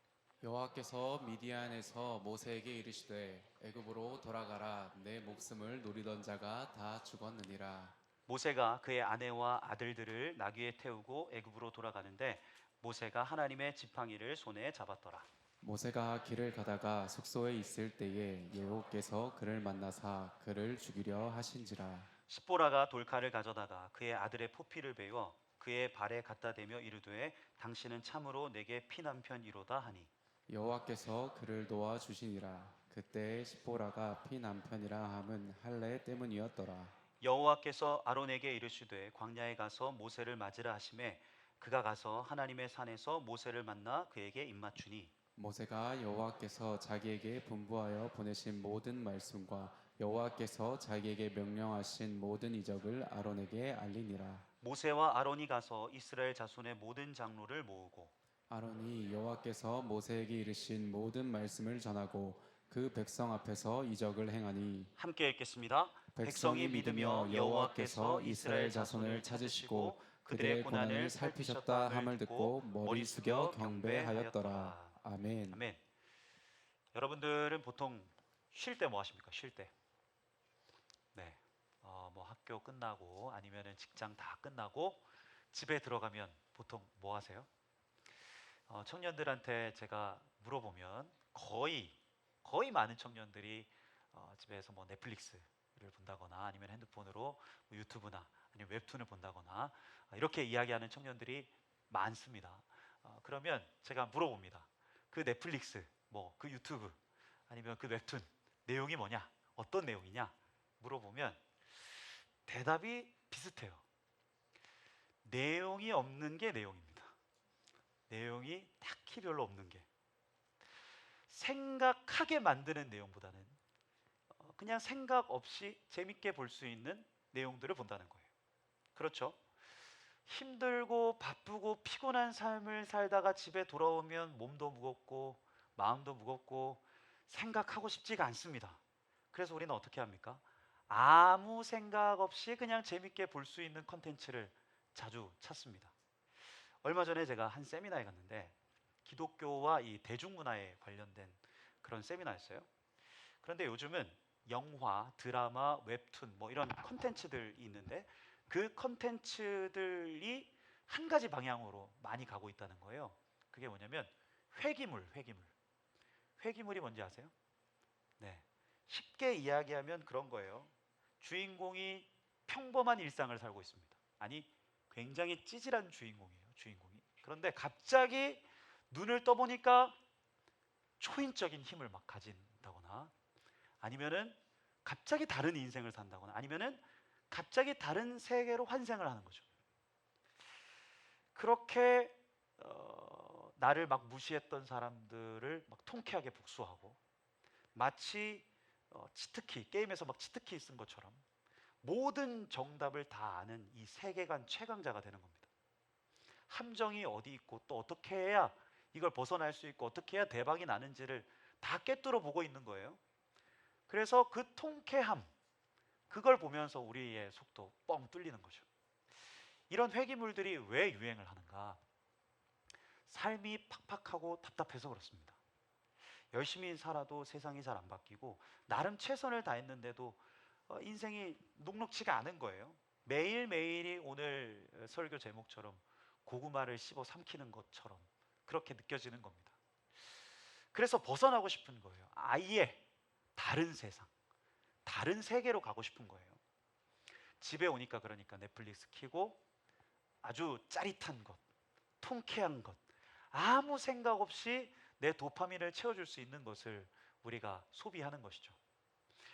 [SPEAKER 4] 여호와께서 미디안에서 모세에게 이르시되 애굽으로 돌아가라. 내 목숨을 노리던 자가 다 죽었느니라.
[SPEAKER 2] 모세가 그의 아내와 아들들을 나귀에 태우고 애굽으로 돌아가는데 모세가 하나님의 지팡이를 손에 잡았더라.
[SPEAKER 4] 모세가 길을 가다가 숙소에 있을 때에 여호와께서 그를 만나사 그를 죽이려 하신지라.
[SPEAKER 2] 십보라가 돌칼을 가져다가 그의 아들의 포피를 베어 그의 발에 갖다 대며 이르되 당신은 참으로 내게 피남편이로다 하니
[SPEAKER 4] 여호와께서 그를 도와 주시니라. 그때 십보라가 피남편이라 함은 할례 때문이었더라.
[SPEAKER 2] 여호와께서 아론에게 이르시되 광야에 가서 모세를 맞으라 하시매 그가 가서 하나님의 산에서 모세를 만나 그에게 입맞추니
[SPEAKER 4] 모세가 여호와께서 자기에게 분부하여 보내신 모든 말씀과 여호와께서 자기에게 명령하신 모든 이적을 아론에게 알리니라.
[SPEAKER 2] 모세와 아론이 가서 이스라엘 자손의 모든 장로를 모으고
[SPEAKER 4] 아론이 여호와께서 모세에게 이르신 모든 말씀을 전하고 그 백성 앞에서 이적을 행하니
[SPEAKER 2] 함께 읽겠습니다. 백성이 믿으며 여호와께서 이스라엘 자손을 찾으시고 그들의 고난을 살피셨다 함을 듣고 머리 숙여 경배하였더라.
[SPEAKER 4] 아멘.
[SPEAKER 2] 아멘. 여러분들은 보통 쉴 때 뭐 하십니까? 쉴 때. 네. 뭐 학교 끝나고 아니면은 직장 다 끝나고 집에 들어가면 보통 뭐 하세요? 청년들한테 제가 물어보면 거의 많은 청년들이 집에서 뭐 넷플릭스를 본다거나 아니면 핸드폰으로 뭐 유튜브나 아니면 웹툰을 본다거나 이렇게 이야기하는 청년들이 많습니다. 그러면 제가 물어봅니다. 그 넷플릭스, 뭐 그 유튜브 아니면 그 웹툰 내용이 뭐냐? 어떤 내용이냐? 물어보면 대답이 비슷해요. 내용이 없는 게 내용입니다. 내용이 딱히 별로 없는 게. 생각하게 만드는 내용보다는 그냥 생각 없이 재밌게 볼 수 있는 내용들을 본다는 거예요. 그렇죠? 힘들고 바쁘고 피곤한 삶을 살다가 집에 돌아오면 몸도 무겁고 마음도 무겁고 생각하고 싶지가 않습니다. 그래서 우리는 어떻게 합니까? 아무 생각 없이 그냥 재밌게 볼 수 있는 컨텐츠를 자주 찾습니다. 얼마 전에 제가 한 세미나에 갔는데 기독교와 이 대중문화에 관련된 그런 세미나였어요. 그런데 요즘은 영화, 드라마, 웹툰 뭐 이런 컨텐츠들이 있는데 그 컨텐츠들이 한 가지 방향으로 많이 가고 있다는 거예요. 그게 뭐냐면 회기물. 회기물이 뭔지 아세요? 네. 쉽게 이야기하면 그런 거예요. 주인공이 평범한 일상을 살고 있습니다. 아니, 굉장히 찌질한 주인공이에요. 그런데 갑자기 눈을 떠보니까 초인적인 힘을 막 가진다거나 아니면은 갑자기 다른 인생을 산다거나 아니면은 갑자기 다른 세계로 환생을 하는 거죠. 그렇게 나를 막 무시했던 사람들을 막 통쾌하게 복수하고 마치 치트키 게임에서 막 치트키 쓴 것처럼 모든 정답을 다 아는 이 세계관 최강자가 되는 겁니다. 함정이 어디 있고 또 어떻게 해야 이걸 벗어날 수 있고 어떻게 해야 대박이 나는지를 다 꿰뚫어 보고 있는 거예요. 그래서 그 통쾌함 그걸 보면서 우리의 속도 뻥 뚫리는 거죠. 이런 회기물들이 왜 유행을 하는가? 삶이 팍팍하고 답답해서 그렇습니다. 열심히 살아도 세상이 잘 안 바뀌고 나름 최선을 다했는데도 인생이 녹록치가 않은 거예요. 매일매일이 오늘 설교 제목처럼 고구마를 씹어 삼키는 것처럼 그렇게 느껴지는 겁니다. 그래서 벗어나고 싶은 거예요. 아예 다른 세상, 다른 세계로 가고 싶은 거예요. 집에 오니까 그러니까 넷플릭스 켜고 아주 짜릿한 것, 통쾌한 것, 아무 생각 없이 내 도파민을 채워줄 수 있는 것을 우리가 소비하는 것이죠.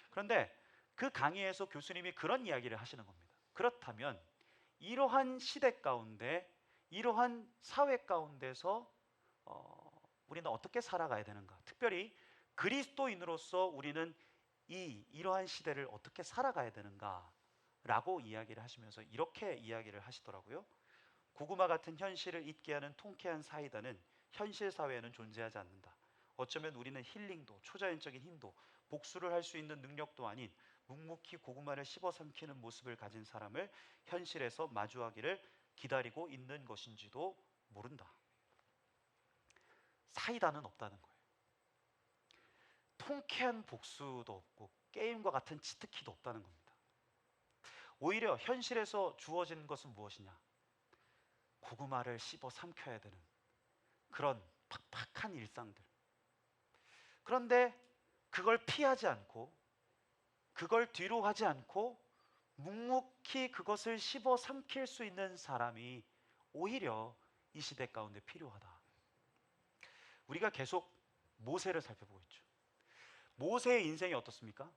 [SPEAKER 2] 그런데 그 강의에서 교수님이 그런 이야기를 하시는 겁니다. 그렇다면 이러한 시대 가운데 이러한 사회 가운데서 우리는 어떻게 살아가야 되는가? 특별히 그리스도인으로서 우리는 이러한 시대를 어떻게 살아가야 되는가라고 이야기를 하시면서 이렇게 이야기를 하시더라고요. 고구마 같은 현실을 잊게 하는 통쾌한 사이다는 현실 사회에는 존재하지 않는다. 어쩌면 우리는 힐링도 초자연적인 힘도 복수를 할 수 있는 능력도 아닌 묵묵히 고구마를 씹어 삼키는 모습을 가진 사람을 현실에서 마주하기를 기다리고 있는 것인지도 모른다. 사이다는 없다는 거예요. 통쾌한 복수도 없고 게임과 같은 치트키도 없다는 겁니다. 오히려 현실에서 주어진 것은 무엇이냐? 고구마를 씹어 삼켜야 되는 그런 팍팍한 일상들. 그런데 그걸 피하지 않고 그걸 뒤로 하지 않고 묵묵히 그것을 씹어 삼킬 수 있는 사람이 오히려 이 시대 가운데 필요하다. 우리가 계속 모세를 살펴보고 있죠. 모세의 인생이 어떻습니까?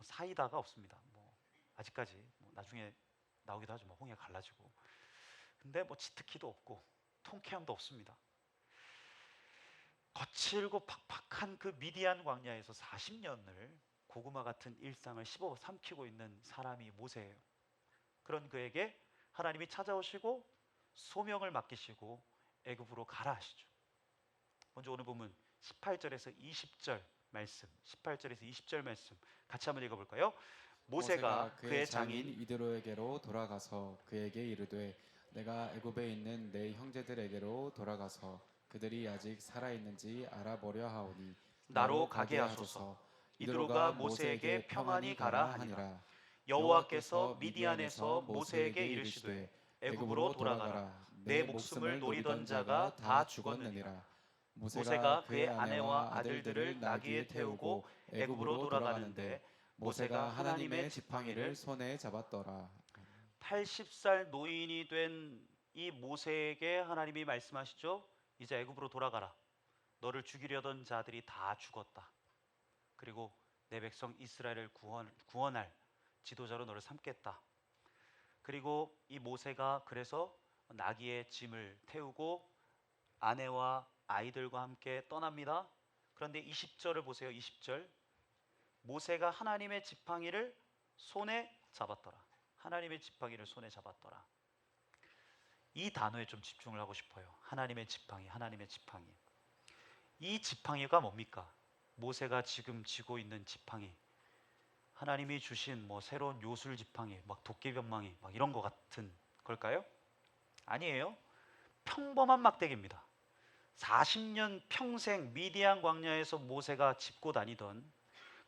[SPEAKER 2] 사이다가 없습니다. 아직까지 나중에 나오기도 하죠. 홍해 갈라지고. 근데 치트키도 없고 통쾌함도 없습니다. 거칠고 팍팍한 그 미디안 광야에서 40년을 고구마 같은 일상을 씹어 삼키고 있는 사람이 모세예요. 그런 그에게 하나님이 찾아오시고 소명을 맡기시고 애굽으로 가라 하시죠. 먼저 오늘 보면 18절에서 20절 말씀, 18절에서 20절 말씀 같이 한번 읽어볼까요? 모세가 그의 장인
[SPEAKER 4] 이드로에게로 돌아가서 그에게 이르되 내가 애굽에 있는 내 형제들에게로 돌아가서 그들이 아직 살아 있는지 알아보려 하오니
[SPEAKER 2] 나로 가게 하소서. 이드로가 모세에게 평안히 가라 하니라. 여호와께서 미디안에서 모세에게 이르시되 애굽으로 돌아가라. 내 목숨을 노리던 자가 다 죽었느니라. 모세가 그의 아내와 아들들을 나귀에 태우고 애굽으로 돌아가는데 모세가 하나님의 지팡이를
[SPEAKER 4] 손에 잡았더라.
[SPEAKER 2] 80살 노인이 된 이 모세에게 하나님이 말씀하시죠. 이제 애굽으로 돌아가라. 너를 죽이려던 자들이 다 죽었다. 그리고 내 백성 이스라엘을 구원할 지도자로 너를 삼겠다. 그리고 이 모세가 그래서 나귀의 짐을 태우고 아내와 아이들과 함께 떠납니다. 그런데 20절을 보세요. 20절. 모세가 하나님의 지팡이를 손에 잡았더라. 하나님의 지팡이를 손에 잡았더라. 이 단어에 좀 집중을 하고 싶어요. 하나님의 지팡이, 하나님의 지팡이. 이 지팡이가 뭡니까? 모세가 지금 쥐고 있는 지팡이. 하나님이 주신 새로운 요술 지팡이, 도깨비방망이 이런 거 같은 걸까요? 아니에요. 평범한 막대기입니다. 40년 평생 미디안 광야에서 모세가 짚고 다니던,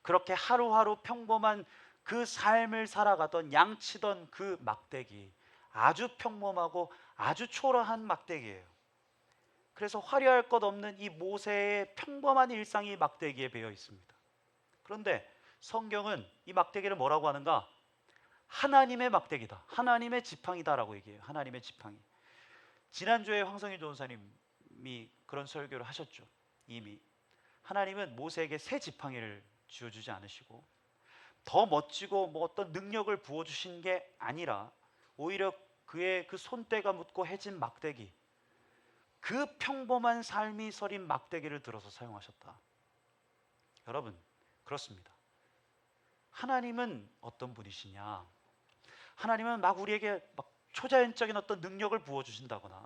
[SPEAKER 2] 그렇게 하루하루 평범한 그 삶을 살아가던 양치던 그 막대기, 아주 평범하고 아주 초라한 막대기예요. 그래서 화려할 것 없는 이 모세의 평범한 일상이 막대기에 배어 있습니다. 그런데 성경은 이 막대기를 뭐라고 하는가? 하나님의 막대기다, 하나님의 지팡이다라고 얘기해요. 하나님의 지팡이. 지난주에 황성희 조원사님이 그런 설교를 하셨죠. 이미 하나님은 모세에게 새 지팡이를 쥐어주지 않으시고 더 멋지고 어떤 능력을 부어주신 게 아니라 오히려 그의 그 손때가 묻고 해진 막대기, 그 평범한 삶이 서린 막대기를 들어서 사용하셨다. 여러분, 그렇습니다. 하나님은 어떤 분이시냐? 하나님은 우리에게 초자연적인 어떤 능력을 부어주신다거나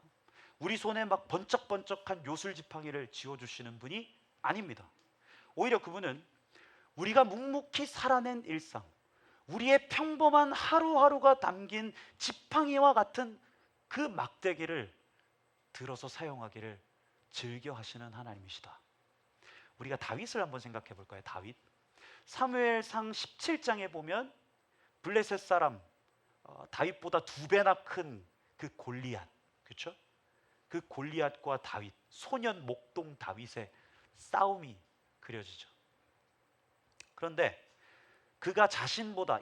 [SPEAKER 2] 우리 손에 번쩍번쩍한 요술 지팡이를 쥐어주시는 분이 아닙니다. 오히려 그분은 우리가 묵묵히 살아낸 일상, 우리의 평범한 하루하루가 담긴 지팡이와 같은 그 막대기를 들어서 사용하기를 즐겨 하시는 하나님이시다. 우리가 다윗을 한번 생각해 볼까요? 다윗. 사무엘상 17장에 보면 블레셋 사람 다윗보다 2배나 큰 그 골리앗, 그렇죠? 그 골리앗과 다윗, 소년 목동 다윗의 싸움이 그려지죠. 그런데 그가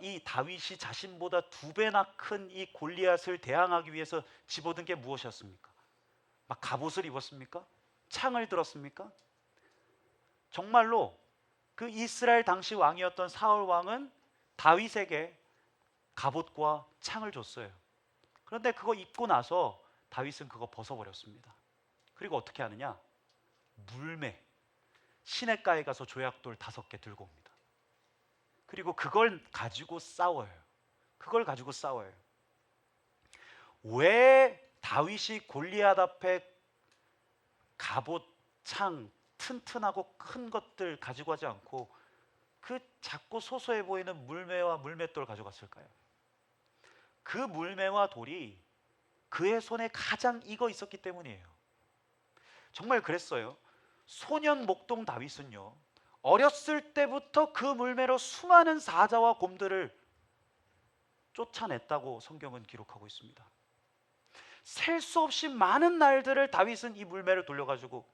[SPEAKER 2] 이 다윗이 자신보다 2배나 큰 이 골리앗을 대항하기 위해서 집어든 게 무엇이었습니까? 갑옷을 입었습니까? 창을 들었습니까? 정말로 그 이스라엘 당시 왕이었던 사울 왕은 다윗에게 갑옷과 창을 줬어요. 그런데 그거 입고 나서 다윗은 그거 벗어버렸습니다. 그리고 어떻게 하느냐? 물매, 시냇가에 가서 조약돌 5개 들고 옵니다. 그리고 그걸 가지고 싸워요. 왜 다윗이 골리앗 앞에 갑옷, 창, 튼튼하고 큰 것들 가지고 가지 않고 그 작고 소소해 보이는 물매와 물맷돌 가져갔을까요? 그 물매와 돌이 그의 손에 가장 익어 있었기 때문이에요. 정말 그랬어요. 소년 목동 다윗은요, 어렸을 때부터 그 물매로 수많은 사자와 곰들을 쫓아냈다고 성경은 기록하고 있습니다. 셀 수 없이 많은 날들을 다윗은 이 물매를 돌려가지고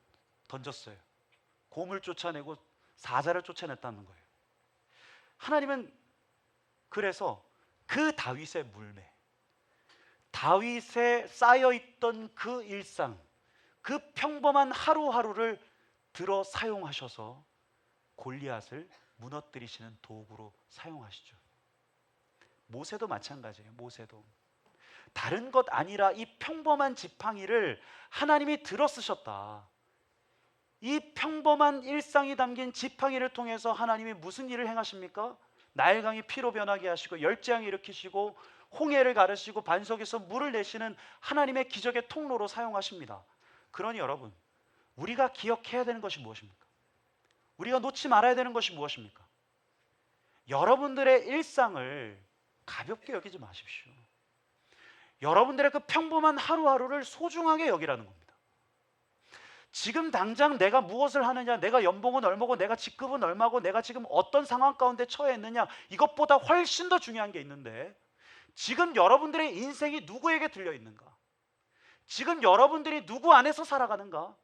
[SPEAKER 2] 던졌어요. 곰을 쫓아내고 사자를 쫓아냈다는 거예요. 하나님은 그래서 그 다윗의 물매, 다윗에 쌓여있던 그 일상, 그 평범한 하루하루를 들어 사용하셔서 골리앗을 무너뜨리시는 도구로 사용하시죠. 모세도 마찬가지예요. 모세도 다른 것 아니라 이 평범한 지팡이를 하나님이 들어 쓰셨다. 이 평범한 일상이 담긴 지팡이를 통해서 하나님이 무슨 일을 행하십니까? 나일강이 피로 변하게 하시고 열재앙을 일으키시고 홍해를 가르시고 반석에서 물을 내시는 하나님의 기적의 통로로 사용하십니다. 그러니 여러분, 우리가 기억해야 되는 것이 무엇입니까? 우리가 놓지 말아야 되는 것이 무엇입니까? 여러분들의 일상을 가볍게 여기지 마십시오. 여러분들의 그 평범한 하루하루를 소중하게 여기라는 겁니다. 지금 당장 내가 무엇을 하느냐, 내가 연봉은 얼마고, 내가 직급은 얼마고, 내가 지금 어떤 상황 가운데 처해 있느냐, 이것보다 훨씬 더 중요한 게 있는데, 지금 여러분들의 인생이 누구에게 들려 있는가? 지금 여러분들이 누구 안에서 살아가는가?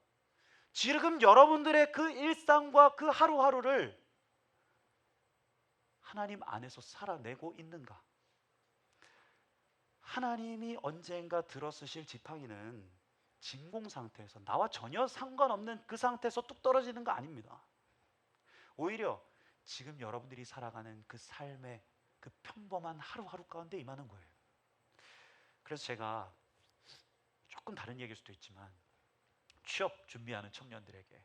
[SPEAKER 2] 지금 여러분들의 그 일상과 그 하루하루를 하나님 안에서 살아내고 있는가? 하나님이 언젠가 들어쓰실 지팡이는 진공 상태에서, 나와 전혀 상관없는 그 상태에서 뚝 떨어지는 거 아닙니다. 오히려 지금 여러분들이 살아가는 그 삶의 그 평범한 하루하루 가운데 임하는 거예요. 그래서 제가 조금 다른 얘기일 수도 있지만, 취업 준비하는 청년들에게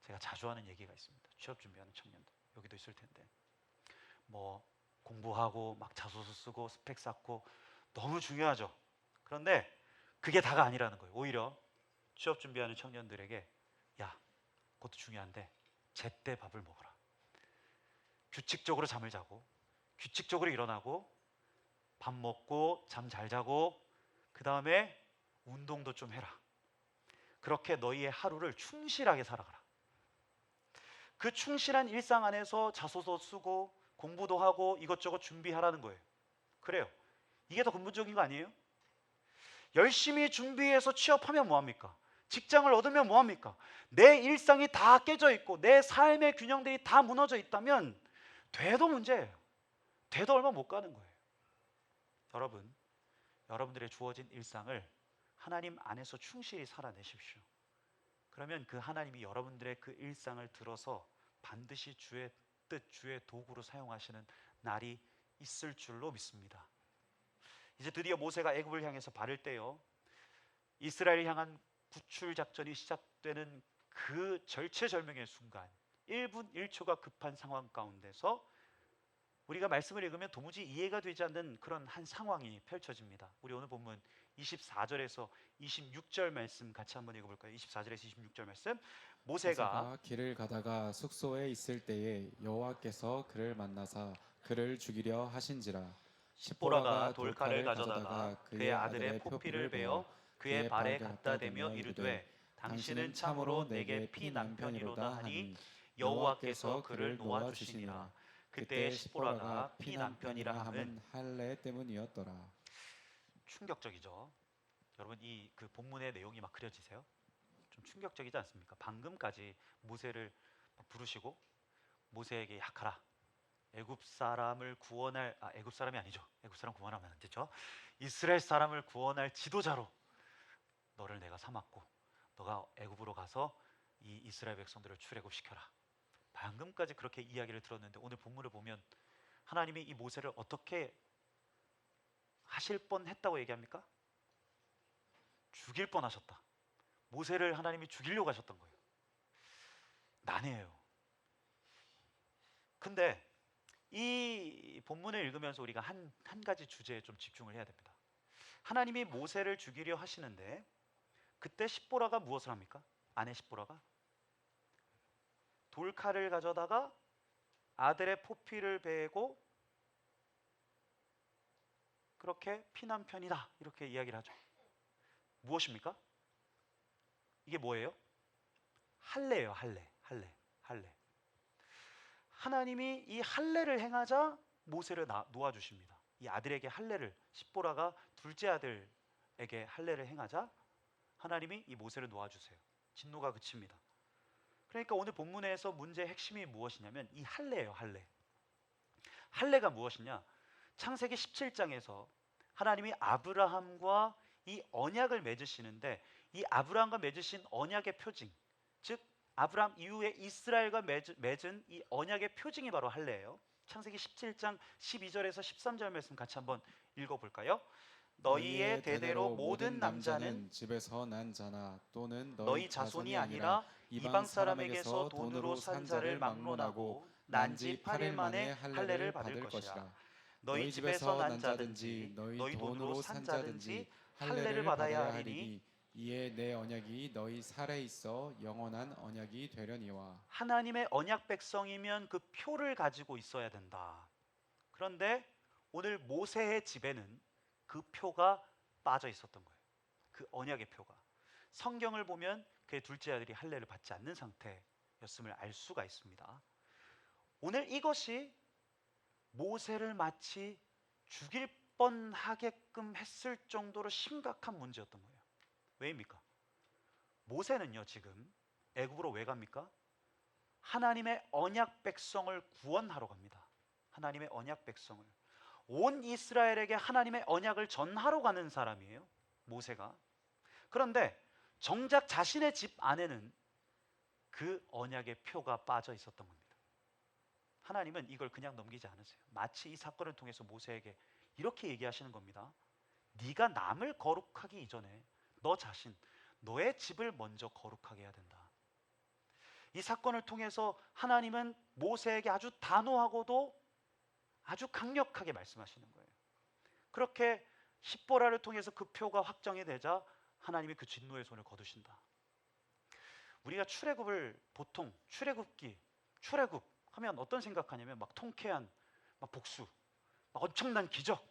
[SPEAKER 2] 제가 자주 하는 얘기가 있습니다. 취업 준비하는 청년들, 여기도 있을 텐데, 뭐 공부하고 막 자소서 쓰고 스펙 쌓고 너무 중요하죠. 그런데 그게 다가 아니라는 거예요. 오히려 취업 준비하는 청년들에게, 야, 그것도 중요한데 제때 밥을 먹어라. 규칙적으로 잠을 자고, 규칙적으로 일어나고, 밥 먹고 잠 잘 자고, 그 다음에 운동도 좀 해라. 그렇게 너희의 하루를 충실하게 살아가라. 그 충실한 일상 안에서 자소서 쓰고 공부도 하고 이것저것 준비하라는 거예요. 그래요. 이게 더 근본적인 거 아니에요? 열심히 준비해서 취업하면 뭐합니까? 직장을 얻으면 뭐합니까? 내 일상이 다 깨져 있고 내 삶의 균형들이 다 무너져 있다면 돼도 문제예요. 돼도 얼마 못 가는 거예요. 여러분, 여러분들의 주어진 일상을 하나님 안에서 충실히 살아내십시오. 그러면 그 하나님이 여러분들의 그 일상을 들어서 반드시 주의 뜻, 주의 도구로 사용하시는 날이 있을 줄로 믿습니다. 이제 드디어 모세가 애굽을 향해서 발을 떼요. 이스라엘을 향한 구출 작전이 시작되는 그 절체절명의 순간, 1분 1초가 급한 상황 가운데서 우리가 말씀을 읽으면 도무지 이해가 되지 않는 그런 한 상황이 펼쳐집니다. 우리 오늘 본문 24절에서 26절 말씀 같이 한번 읽어볼까요? 24절에서 26절 말씀. 모세가
[SPEAKER 4] 길을 가다가 숙소에 있을 때에 여호와께서 그를 만나사 그를 죽이려 하신지라.
[SPEAKER 2] 십보라가 돌칼을 가져다가 그의 아들의 포피를 베어 그의 발에 갖다 대며 이르되 당신은 참으로 내게 피 남편이로다 하니 여호와께서 그를 놓아주시니라. 그때 십보라가 피 남편이라 함은
[SPEAKER 4] 할례 때문이었더라.
[SPEAKER 2] 충격적이죠. 여러분, 이 그 본문의 내용이 막 그려지세요? 좀 충격적이지 않습니까? 방금까지 모세를 부르시고 모세에게 약하라. 애굽 사람을 구원할, 애굽 사람이 아니죠. 애굽 사람 구원하면 안 되죠. 이스라엘 사람을 구원할 지도자로 너를 내가 삼았고 너가 애굽으로 가서 이 이스라엘 백성들을 출애굽시켜라. 방금까지 그렇게 이야기를 들었는데 오늘 본문을 보면 하나님이 이 모세를 어떻게 하실 뻔했다고 얘기합니까? 죽일 뻔하셨다. 모세를 하나님이 죽이려고 하셨던 거예요. 난해해요. 근데 이 본문을 읽으면서 우리가 한 가지 주제에 좀 집중을 해야 됩니다. 하나님이 모세를 죽이려 하시는데 그때 십보라가 무엇을 합니까? 아내 십보라가 돌칼을 가져다가 아들의 포피를 베고 그렇게 피남편이다 이렇게 이야기를 하죠. 무엇입니까? 이게 뭐예요? 할례예요. 할례. 하나님이 이 할례를 행하자 모세를 놓아주십니다. 이 아들에게 할례를, 십보라가 둘째 아들에게 할례를 행하자 하나님이 이 모세를 놓아주세요. 진노가 그칩니다. 그러니까 오늘 본문에서 문제의 핵심이 무엇이냐면 이 할례예요. 할례가 무엇이냐? 창세기 17장에서 하나님이 아브라함과 이 언약을 맺으시는데 이 아브라함과 맺으신 언약의 표징, 즉 아브라함 이후에 이스라엘과 맺은 이 언약의 표징이 바로 할례예요. 창세기 17장 12절에서 13절 말씀 같이 한번 읽어볼까요? 너희의 대대로 모든 남자는
[SPEAKER 4] 집에서 난 자나 또는
[SPEAKER 2] 너희 자손이 아니라 이방 사람에게서 돈으로 산 자를 막론하고 난 지 8일 만에 할례를 받을 것이라. 너희 집에서 난 자든지 너희 돈으로 산 자든지 할례를 받아야 하리니
[SPEAKER 4] 이에 내 언약이 너희 살에 있어 영원한 언약이 되려니와.
[SPEAKER 2] 하나님의 언약 백성이면 그 표를 가지고 있어야 된다. 그런데 오늘 모세의 집에는 그 표가 빠져 있었던 거예요. 그 언약의 표가. 성경을 보면 그의 둘째 아들이 할례를 받지 않는 상태였음을 알 수가 있습니다. 오늘 이것이 모세를 마치 죽일 뻔하게끔 했을 정도로 심각한 문제였던 거예요. 왜입니까? 모세는요, 지금 애굽으로 왜 갑니까? 하나님의 언약 백성을 구원하러 갑니다. 하나님의 언약 백성을, 온 이스라엘에게 하나님의 언약을 전하러 가는 사람이에요, 모세가. 그런데 정작 자신의 집 안에는 그 언약의 표가 빠져 있었던 겁니다. 하나님은 이걸 그냥 넘기지 않으세요. 마치 이 사건을 통해서 모세에게 이렇게 얘기하시는 겁니다. 네가 남을 거룩하기 이전에 너 자신, 너의 집을 먼저 거룩하게 해야 된다. 이 사건을 통해서 하나님은 모세에게 아주 단호하고도 아주 강력하게 말씀하시는 거예요. 그렇게 십보라를 통해서 그 표가 확정이 되자 하나님이 그 진노의 손을 거두신다. 우리가 출애굽을 보통 출애굽 하면 어떤 생각하냐면 막 통쾌한 막 복수, 막 엄청난 기적,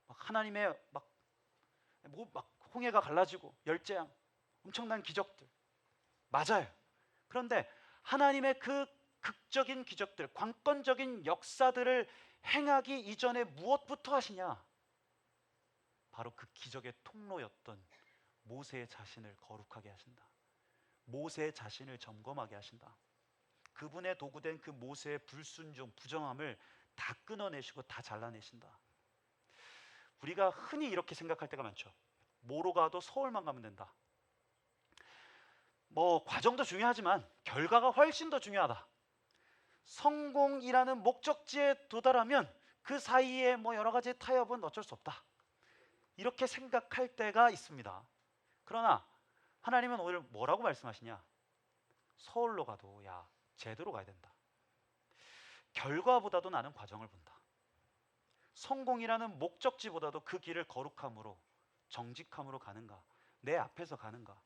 [SPEAKER 2] 막 하나님의 막 홍해가 갈라지고 열재앙, 엄청난 기적들. 맞아요. 그런데 하나님의 그 극적인 기적들, 관건적인 역사들을 행하기 이전에 무엇부터 하시냐? 바로 그 기적의 통로였던 모세의 자신을 거룩하게 하신다. 모세의 자신을 점검하게 하신다. 그분의 도구된 그 모세의 불순종, 부정함을 다 끊어내시고 다 잘라내신다. 우리가 흔히 이렇게 생각할 때가 많죠. 뭐로 가도 서울만 가면 된다. 뭐 과정도 중요하지만 결과가 훨씬 더 중요하다. 성공이라는 목적지에 도달하면 그 사이에 뭐 여러 가지 타협은 어쩔 수 없다. 이렇게 생각할 때가 있습니다. 그러나 하나님은 오늘 뭐라고 말씀하시냐? 서울로 가도 야, 제대로 가야 된다. 결과보다도 나는 과정을 본다. 성공이라는 목적지보다도 그 길을 거룩함으로, 정직함으로 가는가, 내 앞에서 가는가,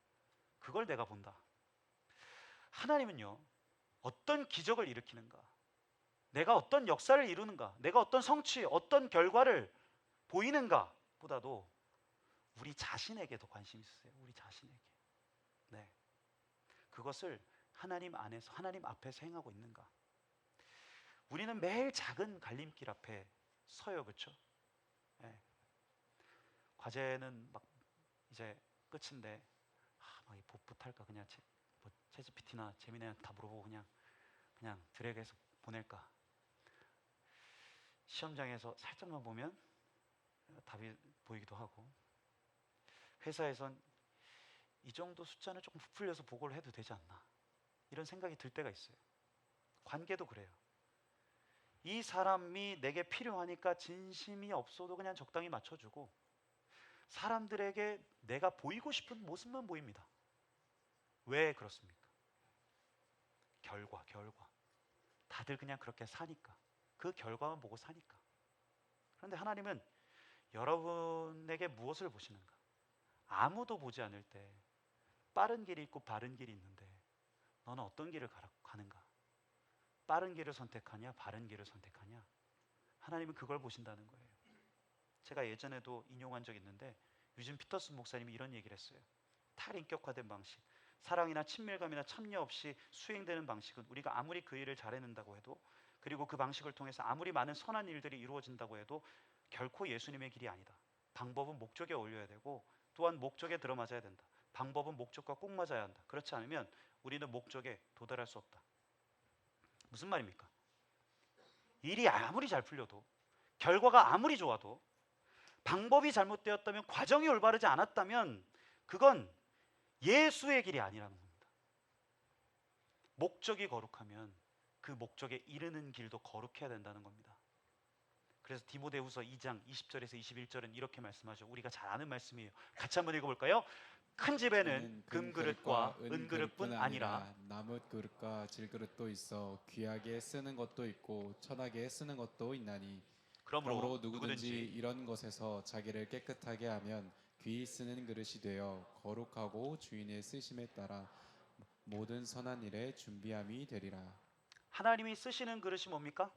[SPEAKER 2] 그걸 내가 본다. 하나님은요, 어떤 기적을 일으키는가, 내가 어떤 역사를 이루는가, 내가 어떤 성취, 어떤 결과를 보이는가 보다도 우리 자신에게 더 관심 있으세요. 우리 자신에게. 네. 그것을 하나님 안에서, 하나님 앞에서 행하고 있는가. 우리는 매일 작은 갈림길 앞에 서요, 그렇죠? 네. 과제는 막 이제 끝인데 막 보탈까, 그냥 챗GPT나 재미나한테 다 물어보고 그냥 드래그해서 보낼까. 시험장에서 살짝만 보면 답이 보이기도 하고, 회사에선 이 정도 숫자는 조금 부풀려서 보고를 해도 되지 않나, 이런 생각이 들 때가 있어요. 관계도 그래요. 이 사람이 내게 필요하니까 진심이 없어도 그냥 적당히 맞춰주고, 사람들에게 내가 보이고 싶은 모습만 보입니다. 왜 그렇습니까? 결과. 다들 그냥 그렇게 사니까, 그 결과만 보고 사니까. 그런데 하나님은 여러분에게 무엇을 보시는가? 아무도 보지 않을 때 빠른 길이 있고 바른 길이 있는데 너는 어떤 길을 가는가? 빠른 길을 선택하냐, 바른 길을 선택하냐? 하나님은 그걸 보신다는 거예요. 제가 예전에도 인용한 적이 있는데, 유진 피터슨 목사님이 이런 얘기를 했어요. 탈인격화된 방식, 사랑이나 친밀감이나 참여 없이 수행되는 방식은 우리가 아무리 그 일을 잘해낸다고 해도, 그리고 그 방식을 통해서 아무리 많은 선한 일들이 이루어진다고 해도 결코 예수님의 길이 아니다. 방법은 목적에 어울려야 되고, 또한 목적에 들어맞아야 된다. 방법은 목적과 꼭 맞아야 한다. 그렇지 않으면 우리는 목적에 도달할 수 없다. 무슨 말입니까? 일이 아무리 잘 풀려도, 결과가 아무리 좋아도, 방법이 잘못되었다면, 과정이 올바르지 않았다면 그건 예수의 길이 아니라는 겁니다. 목적이 거룩하면 그 그 목적에 이르는 길도 거룩해야 된다는 겁니다. 그래서 디모데후서 2장 20절에서 21절은 이렇게 말씀하죠. 우리가 잘 아는 말씀이에요. 같이 한번 읽어볼까요? 큰 집에는 금그릇과 은그릇뿐 아니라
[SPEAKER 4] 나무 그릇과 질그릇도 있어 귀하게 쓰는 것도 있고 천하게 쓰는 것도 있나니 그러므로 누구든지 이런 것에서 자기를 깨끗하게 하면 귀히 쓰는 그릇이 되어 거룩하고 주인의 쓰심에 따라 모든 선한 일에 준비함이 되리라.
[SPEAKER 2] 하나님이 쓰시는 그릇이 뭡니까?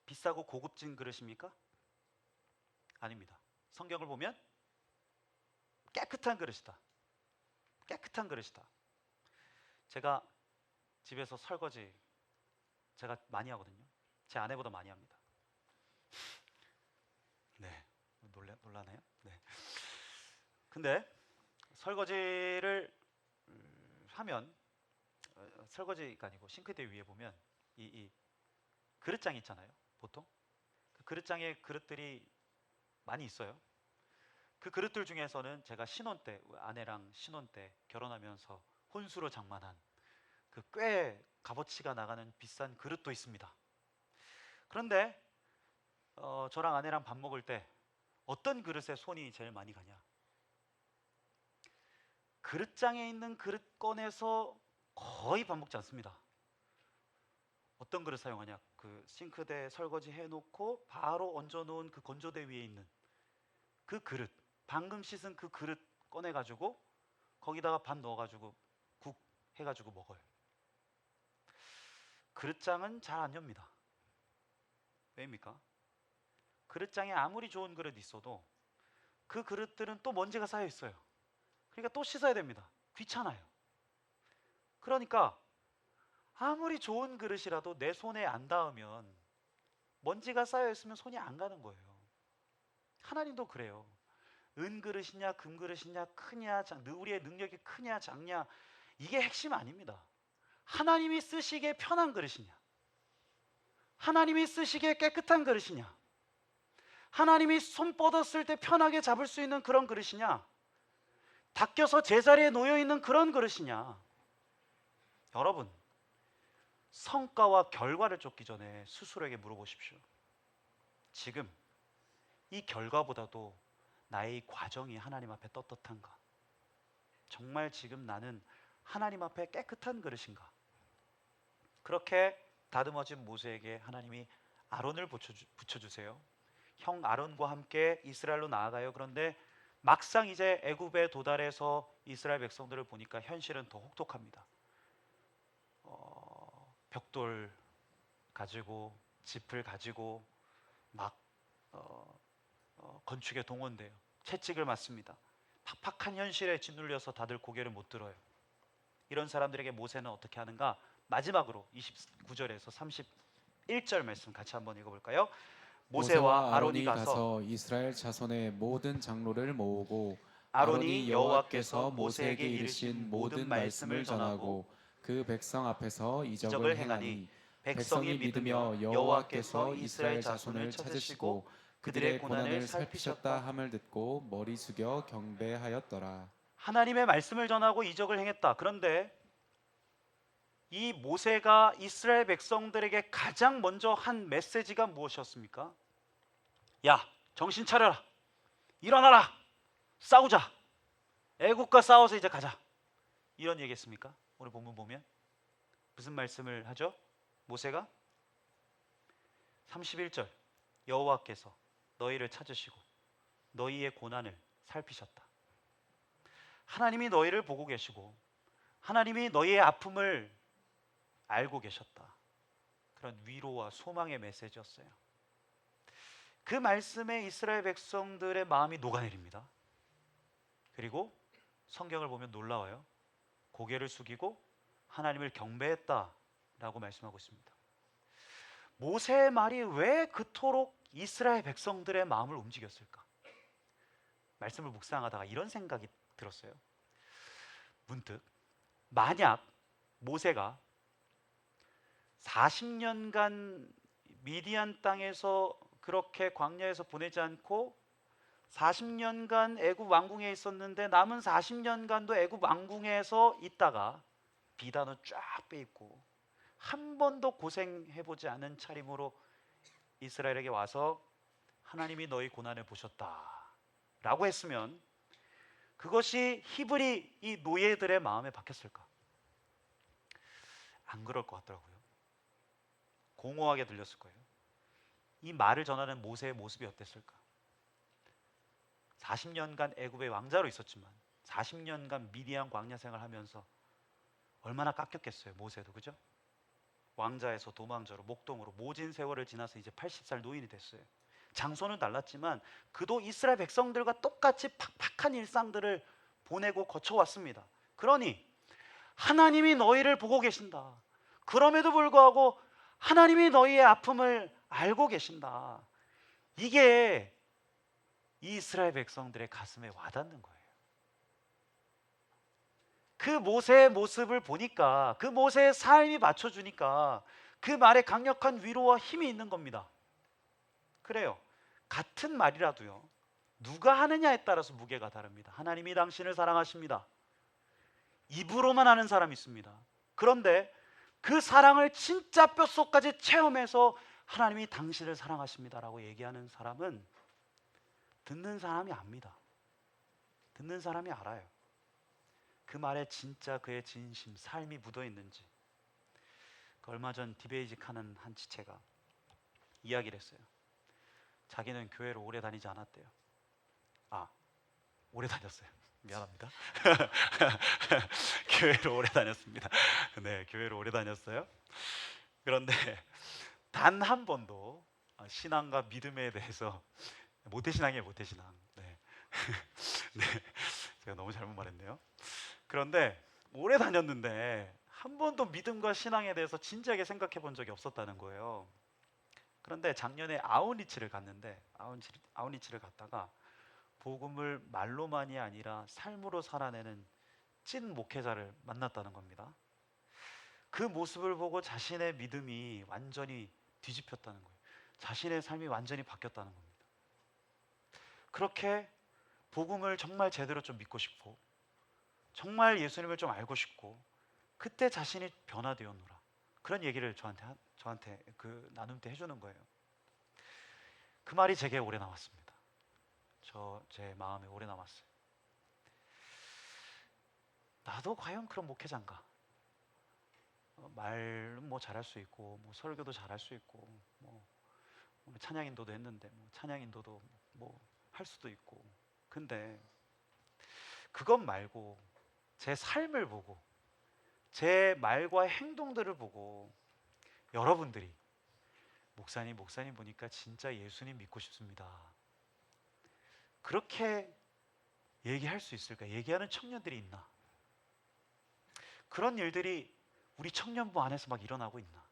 [SPEAKER 2] 비싸고 고급진 그릇입니까? 아닙니다. 성경을 보면 깨끗한 그릇이다. 깨끗한 그릇이다. 제가 집에서 설거지 제가 많이 하거든요. 제 아내보다 많이 합니다. 네, 놀라나요? 네. 근데 설거지를 하면 설거지가 아니고 싱크대 위에 보면 이 그릇장 있잖아요. 보통 그 그릇장에 그릇들이 많이 있어요. 그 그릇들 중에서는 제가 신혼 때 아내랑 신혼 때 결혼하면서 혼수로 장만한 그 꽤 값어치가 나가는 비싼 그릇도 있습니다. 그런데 저랑 아내랑 밥 먹을 때 어떤 그릇에 손이 제일 많이 가냐? 그릇장에 있는 그릇 꺼내서 거의 밥 먹지 않습니다. 어떤 그릇 사용하냐? 그 싱크대 설거지 해놓고 바로 얹어놓은 그 건조대 위에 있는 그 그릇, 방금 씻은 그 그릇 꺼내가지고 거기다가 밥 넣어가지고 국 해가지고 먹어요. 그릇장은 잘 안 엽니다. 왜입니까? 그릇장에 아무리 좋은 그릇 있어도 그 그릇들은 또 먼지가 쌓여 있어요. 그러니까 또 씻어야 됩니다. 귀찮아요. 그러니까 아무리 좋은 그릇이라도 내 손에 안 닿으면 먼지가 쌓여 있으면 손이 안 가는 거예요. 하나님도 그래요. 은 그릇이냐 금 그릇이냐 크냐 우리의 능력이 크냐 작냐 이게 핵심 아닙니다. 하나님이 쓰시기에 편한 그릇이냐, 하나님이 쓰시기에 깨끗한 그릇이냐, 하나님이 손 뻗었을 때 편하게 잡을 수 있는 그런 그릇이냐, 닦여서 제자리에 놓여 있는 그런 그릇이냐. 여러분, 성과와 결과를 쫓기 전에 스스로에게 물어보십시오. 지금 이 결과보다도 나의 과정이 하나님 앞에 떳떳한가? 정말 지금 나는 하나님 앞에 깨끗한 그릇인가? 그렇게 다듬어진 모세에게 하나님이 아론을 붙여주세요. 형 아론과 함께 이스라엘로 나아가요. 그런데 막상 이제 애굽에 도달해서 이스라엘 백성들을 보니까 현실은 더 혹독합니다. 벽돌 가지고 짚을 가지고 막 건축에 동원돼요. 채찍을 맞습니다. 팍팍한 현실에 짓눌려서 다들 고개를 못 들어요. 이런 사람들에게 모세는 어떻게 하는가? 마지막으로 29절에서 31절 말씀 같이 한번 읽어볼까요? 모세와 아론이 가서
[SPEAKER 4] 이스라엘 자손의 모든 장로를 모으고
[SPEAKER 2] 아론이 여호와께서 모세에게 이르신 모든 말씀을 전하고
[SPEAKER 4] 그 백성 앞에서 이적을 행하니
[SPEAKER 2] 백성이 믿으며 여호와께서 이스라엘 자손을 찾으시고 그들의 고난을 살피셨다
[SPEAKER 4] 함을 듣고 머리 숙여 경배하였더라.
[SPEAKER 2] 하나님의 말씀을 전하고 이적을 행했다. 그런데 이 모세가 이스라엘 백성들에게 가장 먼저 한 메시지가 무엇이었습니까? 야, 정신 차려라. 일어나라. 싸우자. 애국과 싸워서 이제 가자. 이런 얘기했습니까? 오늘 본문 보면 무슨 말씀을 하죠? 모세가 31절 여호와께서 너희를 찾으시고 너희의 고난을 살피셨다. 하나님이 너희를 보고 계시고 하나님이 너희의 아픔을 알고 계셨다. 그런 위로와 소망의 메시지였어요. 그 말씀에 이스라엘 백성들의 마음이 녹아내립니다. 그리고 성경을 보면 놀라워요. 고개를 숙이고 하나님을 경배했다라고 말씀하고 있습니다. 모세의 말이 왜 그토록 이스라엘 백성들의 마음을 움직였을까? 말씀을 묵상하다가 이런 생각이 들었어요. 문득 만약 모세가 40년간 미디안 땅에서 그렇게 광야에서 보내지 않고 40년간 애굽 왕궁에 있었는데 남은 40년간도 애굽 왕궁에서 있다가 비단은 쫙 빼입고 한 번도 고생해보지 않은 차림으로 이스라엘에게 와서 하나님이 너희 고난을 보셨다라고 했으면 그것이 히브리 이 노예들의 마음에 박혔을까? 안 그럴 것 같더라고요. 공허하게 들렸을 거예요. 이 말을 전하는 모세의 모습이 어땠을까? 40년간 애굽의 왕자로 있었지만 40년간 미디안 광야 생활하면서 얼마나 깎였겠어요. 모세도, 그죠? 왕자에서 도망자로 목동으로 모진 세월을 지나서 이제 80살 노인이 됐어요. 장소는 달랐지만 그도 이스라엘 백성들과 똑같이 팍팍한 일상들을 보내고 거쳐왔습니다. 그러니 하나님이 너희를 보고 계신다. 그럼에도 불구하고 하나님이 너희의 아픔을 알고 계신다. 이게 이스라엘 백성들의 가슴에 와닿는 거예요. 그 모세의 모습을 보니까, 그 모세의 삶이 맞춰주니까 그 말에 강력한 위로와 힘이 있는 겁니다. 그래요. 같은 말이라도요, 누가 하느냐에 따라서 무게가 다릅니다. 하나님이 당신을 사랑하십니다. 입으로만 하는 사람이 있습니다. 그런데 그 사랑을 진짜 뼛속까지 체험해서 하나님이 당신을 사랑하십니다라고 얘기하는 사람은 듣는 사람이 압니다. 듣는 사람이 알아요. 그 말에 진짜 그의 진심, 삶이 묻어 있는지. 얼마 전 디베이직하는 한 지체가 이야기를 했어요. 자기는 교회를 오래 다니지 않았대요. 오래 다녔어요. 미안합니다. 교회를 오래 다녔습니다. 네, 교회를 오래 다녔어요. 그런데 단 한 번도 신앙과 믿음에 대해서 모태신앙이에요, 모태신앙. 네. 네, 제가 너무 잘못 말했네요. 그런데 오래 다녔는데 한 번도 믿음과 신앙에 대해서 진지하게 생각해 본 적이 없었다는 거예요. 그런데 작년에 아우리치를 갔는데 아우리치를 갔다가 복음을 말로만이 아니라 삶으로 살아내는 찐 목회자를 만났다는 겁니다. 그 모습을 보고 자신의 믿음이 완전히 뒤집혔다는 거예요. 자신의 삶이 완전히 바뀌었다는 겁니다. 그렇게 복음을 정말 제대로 좀 믿고 싶고 정말 예수님을 좀 알고 싶고 그때 자신이 변화되었노라. 그런 얘기를 저한테 그 나눔 때 해주는 거예요. 그 말이 제게 오래 남았습니다. 제 마음에 오래 남았어요. 나도 과연 그런 목회자인가? 말은 뭐 잘할 수 있고 뭐 설교도 잘할 수 있고 뭐 찬양 인도도 했는데 뭐 찬양 인도도 뭐 할 수도 있고 근데 그것 말고 제 삶을 보고 제 말과 행동들을 보고 여러분들이 목사님 보니까 진짜 예수님 믿고 싶습니다. 그렇게 얘기할 수 있을까? 얘기하는 청년들이 있나? 그런 일들이 우리 청년부 안에서 막 일어나고 있나?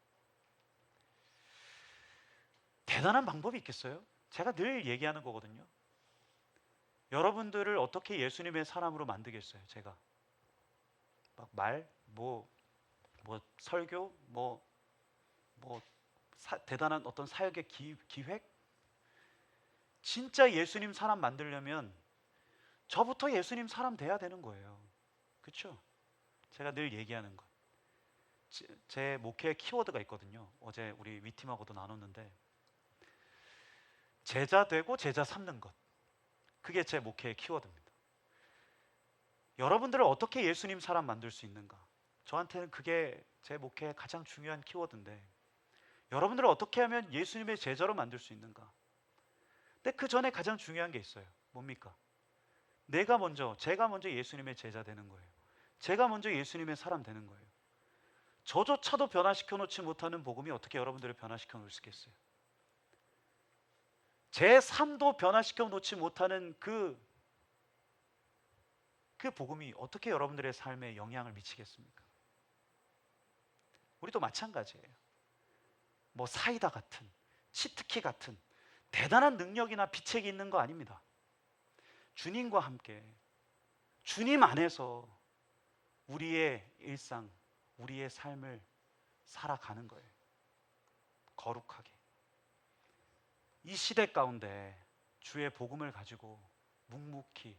[SPEAKER 2] 대단한 방법이 있겠어요? 제가 늘 얘기하는 거거든요. 여러분들을 어떻게 예수님의 사람으로 만들겠어요? 제가 막 설교, 대단한 어떤 사역의 기획? 진짜 예수님 사람 만들려면 저부터 예수님 사람 돼야 되는 거예요. 그렇죠? 제가 늘 얘기하는 것. 제 목회 키워드가 있거든요. 어제 우리 위팀하고도 나눴는데 제자 되고 제자 삼는 것. 그게 제 목회의 키워드입니다. 여러분들을 어떻게 예수님 사람 만들 수 있는가? 저한테는 그게 제 목회의 가장 중요한 키워드인데 여러분들을 어떻게 하면 예수님의 제자로 만들 수 있는가? 근데 그 전에 가장 중요한 게 있어요. 뭡니까? 제가 먼저 예수님의 제자 되는 거예요. 제가 먼저 예수님의 사람 되는 거예요. 저조차도 변화시켜 놓지 못하는 복음이 어떻게 여러분들을 변화시켜 놓을 수 있겠어요? 제 삶도 변화시켜 놓지 못하는 그 복음이 어떻게 여러분들의 삶에 영향을 미치겠습니까? 우리도 마찬가지예요. 뭐 사이다 같은, 치트키 같은 대단한 능력이나 비책이 있는 거 아닙니다. 주님과 함께 주님 안에서 우리의 일상, 우리의 삶을 살아가는 거예요. 거룩하게. 이 시대 가운데 주의 복음을 가지고 묵묵히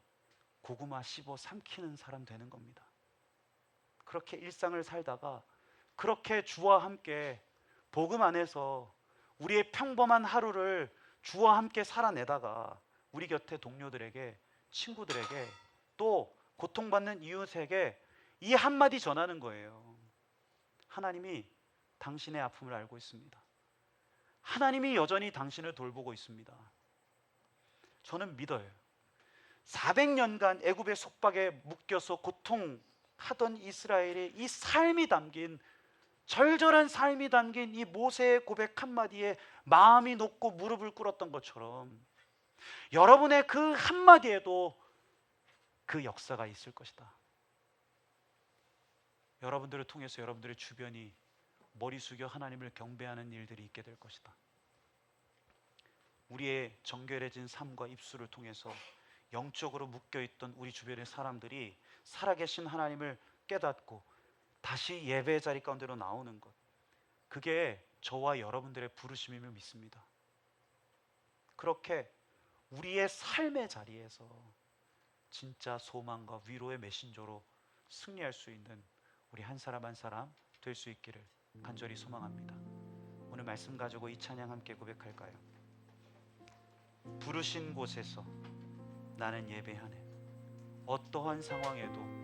[SPEAKER 2] 고구마 씹어 삼키는 사람 되는 겁니다. 그렇게 일상을 살다가 그렇게 주와 함께 복음 안에서 우리의 평범한 하루를 주와 함께 살아내다가 우리 곁에 동료들에게, 친구들에게, 또 고통받는 이웃에게 이 한마디 전하는 거예요. 하나님이 당신의 아픔을 알고 있습니다. 하나님이 여전히 당신을 돌보고 있습니다. 저는 믿어요. 400년간 애굽의 속박에 묶여서 고통하던 이스라엘의 이 삶이 담긴, 절절한 삶이 담긴 이 모세의 고백 한마디에 마음이 녹고 무릎을 꿇었던 것처럼 여러분의 그 한마디에도 그 역사가 있을 것이다. 여러분들을 통해서 여러분들의 주변이 머리 숙여 하나님을 경배하는 일들이 있게 될 것이다. 우리의 정결해진 삶과 입술을 통해서 영적으로 묶여있던 우리 주변의 사람들이 살아계신 하나님을 깨닫고 다시 예배의 자리 가운데로 나오는 것, 그게 저와 여러분들의 부르심임을 믿습니다. 그렇게 우리의 삶의 자리에서 진짜 소망과 위로의 메신저로 승리할 수 있는 우리 한 사람 한 사람 될 수 있기를 간절히 소망합니다. 오늘 말씀 가지고 이 찬양 함께 고백할까요? 부르신 곳에서 나는 예배하네. 어떠한 상황에도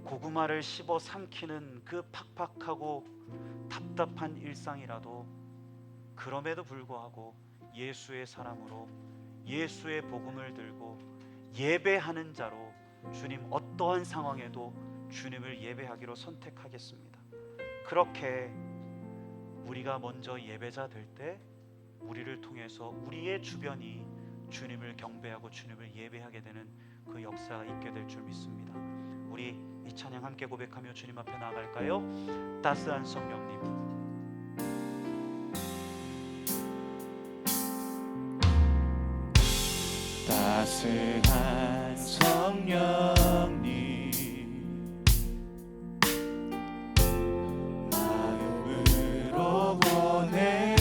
[SPEAKER 2] 고구마를 씹어 삼키는 그 팍팍하고 답답한 일상이라도 그럼에도 불구하고 예수의 사람으로 예수의 복음을 들고 예배하는 자로 주님 어떠한 상황에도 주님을 예배하기로 선택하겠습니다. 그렇게 우리가 먼저 예배자 될 때 우리를 통해서 우리의 주변이 주님을 경배하고 주님을 예배하게 되는 그 역사가 있게 될 줄 믿습니다. 우리 이 찬양 함께 고백하며 주님 앞에 나아갈까요? 따스한 성령님,
[SPEAKER 1] 따스한 성령님, 마음으로 보내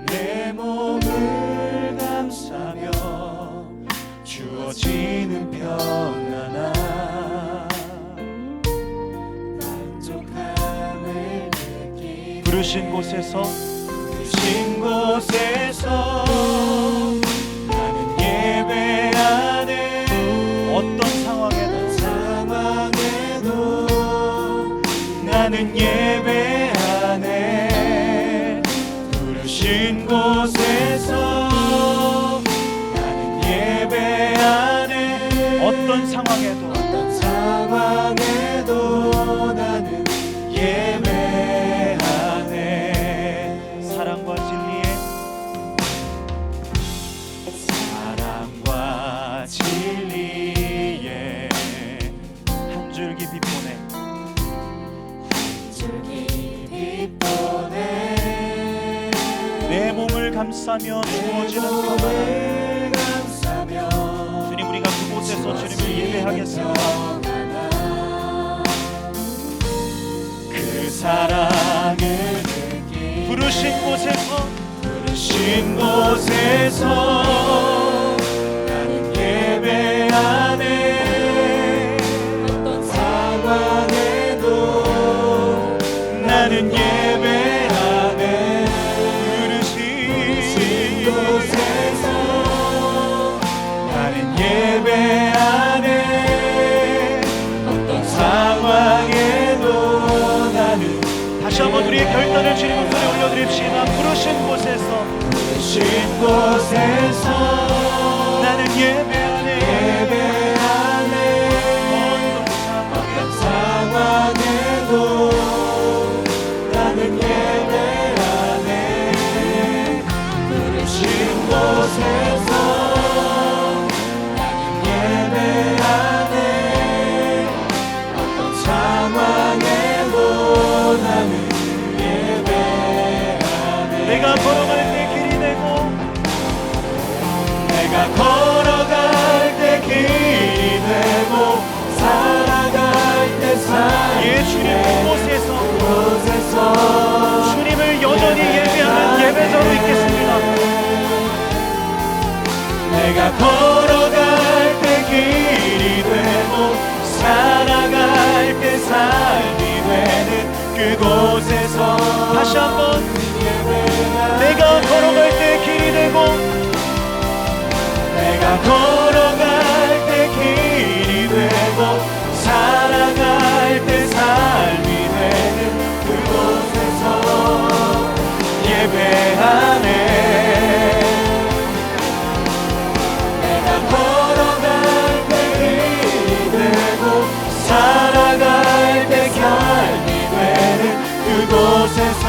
[SPEAKER 1] 내 몸을 감싸며 주어지는 평안함, 만족함을 느끼네. 부르신 곳에서 나는 예배하네. 어떤 상황에도 나는 예배하네. 부르신 곳에서 나는 예배하네. 어떤 상황에도 나는 예배하네. 사랑과 진리에 한 줄기 빛보내 내 몸을 감싸며 주어지는 평안, 주님 우리가 그곳에서 주님을 예배하겠습니다. 그 사랑을 부르신 곳에서 나는 예배하네. 어떤 상황에도 나는 예배하네. 부르신 곳에서 나는 예배하네. 어떤 상황에도 나는 다시 한번 우리의 결단을 주님 앞에 올려드립시다. 부르신 곳에서 나는 예배하네. 어떤 상황에도 나는 예배하네. 부르신 곳에서 나는 예배하네. 어떤 상황에도 나는 예배하네. 내가 걸어갈 때 길이 되고 내가 걸어갈 때 길이 되고 살아갈 때 삶이 주님 그곳에서 주님을 여전히 예배하는 예배자로 있겠습니다. 내가 걸어갈 때 길이 되고 살아갈 때 삶이
[SPEAKER 2] 삶이 되는 그곳에서 다시 한번 내가 걸어갈 때 길이 되고 내가 걸어갈 때 길이 되고 살아갈 때 삶이 되는 그곳에서 예배하네. 내가 걸어갈 때 길이 되고 살아갈 때 삶이 되는 그곳에서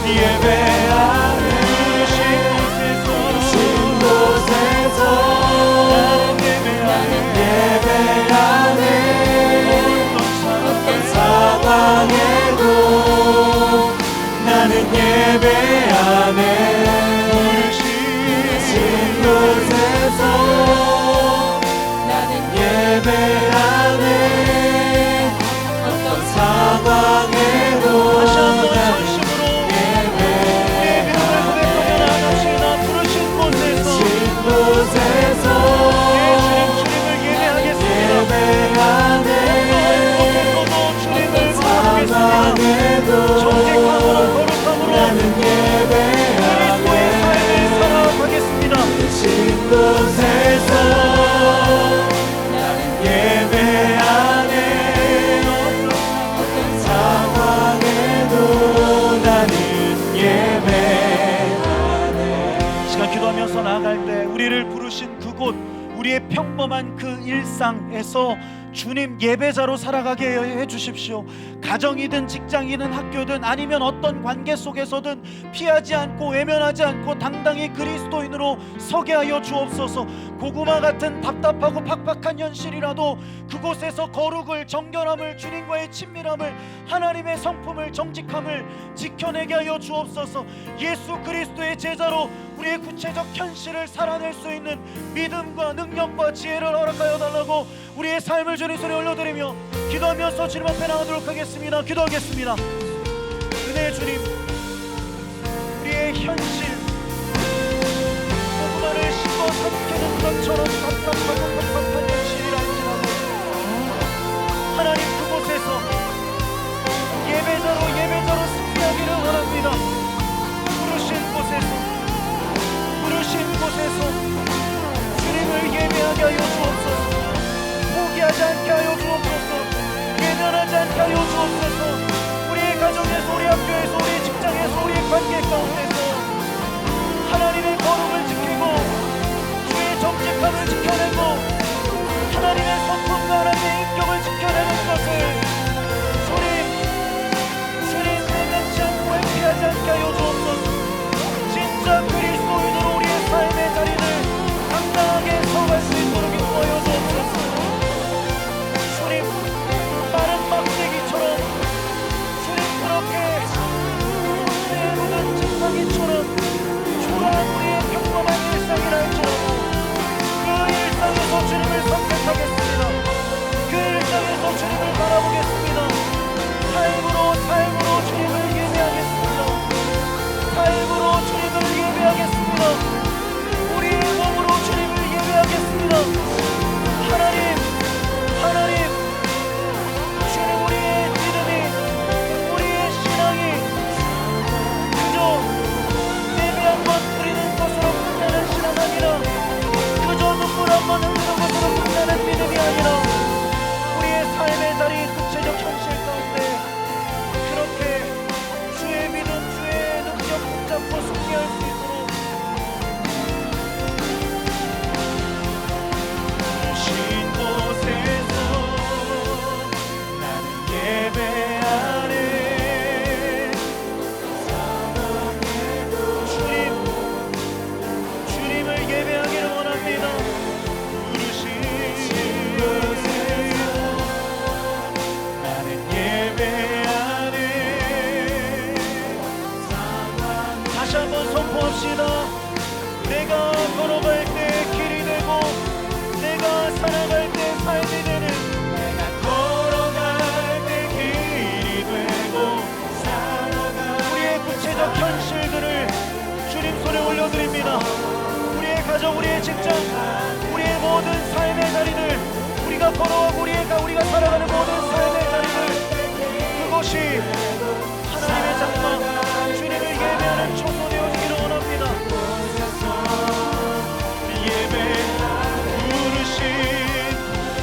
[SPEAKER 2] 예배하네. 부르신 곳에서 나는 예배하네. 어떤 상황에도 나는 예배하네. 부르신 곳에서 나는 예배하네. 어떤 상황에도 다시 한번 전심으로 예배하네. 부르신 곳에서 주님을 예배하겠습니다. 주님을 바라보겠습니다. 정직함으로 거룩함으로 나는 예배하네. 그리스도의 삶을 살아가겠습니다. 부르신 곳에서 나는 예배하네. 어떤 상황에도 나는 예배하네. 시간 기도하면서 나아갈 때 우리를 부르신 그곳, 우리의 평범한 그 일상에서 주님 예배자로 살아가게 해 주십시오. 가정이든 직장이든 학교든 아니면 어떤 관계 속에서든 피하지 않고 외면하지 않고 당당히 그리스도인으로 서게 하여 주옵소서. 고구마 같은 답답하고 팍팍한 현실이라도 그곳에서 거룩을, 정결함을, 주님과의 친밀함을, 하나님의 성품을, 정직함을 지켜내게 하여 주옵소서. 예수 그리스도의 제자로 우리의 구체적 현실을 살아낼 수 있는 믿음과 능력과 지혜를 허락하여 달라고 우리의 삶을 주님 손에 올려드리며 기도하면서 주님 앞에 나가도록 하겠습니다. 기도하겠습니다. 은혜의 주님, 우리의 현실, 고구마를 씹어 삼키는 것처럼 답답하고 팍팍한 현실이라 할지라도 하나님 그곳에서 예배자로 승리하기를 원합니다. 부르신 곳에서 주님을 예배하게 하여 주옵소서. 포기하지 않게 하여 주옵소서. 외면하지 않게 하여 주옵소서. 우리의 가정에서, 우리 학교에서, 우리 직장에서, 우리의 관계 가운데서 하나님의 거룩을 지키고 주의 정직함을 지켜내고 하나님의 성품과 하나님의 인격을 지켜내는 것을 주님 내면치 않고 회피하지 않게 하여 주옵소서. 진짜 그리스도인으로 우리의 삶의 자리를 당당하게 서갈 수 있도록 인도하여 주옵소서. 주님, 빠른 막대기처럼 주님 그렇게 내 묻은 지팡이처럼 초라한 우리의 평범한 일상이라 할지라도 그 일상에서 주님을 선택하겠습니다. 그 일상에서 주님을 바라보겠습니다. 삶으로 주님을 예배하겠습니다. 삶으로 주님을 예배하겠습니다. 우리의 몸으로 주님을 예배하겠습니다. 하나님, 주님, 우리의 믿음이, 우리의 신앙이 그저 예배 한번 드리는 것으로 끝나는 신앙 아니라 그저 눈물 한번 흘리는 것으로 끝나는 믿음이 아니라 우리의 삶의 자리, 구체적 현실 가운데 그렇게 주의 믿음, 주의 능력 붙잡고 승리할 수 있도록 부르신 곳에서 나는 예배하네. 주님을 예배하기를 원합니다. 부르신 곳에서 나는 예배하네. 다시 한번 선포합시다. 내가 걸어갈 때 길이 되고 내가 살아갈 때 삶이 되는, 내가 걸어갈 때 길이 되고 살아갈 우리의 구체적 현실들을 주님 손에 올려드립니다. 우리의 가정, 우리의 직장, 우리의 모든 삶의 자리들, 우리가 걸어가고 우리가 살아가는 모든 삶의 곳이 하나님의 장막 주님을 예배하는 초소 되어지기를 원합니다. 예배 부르신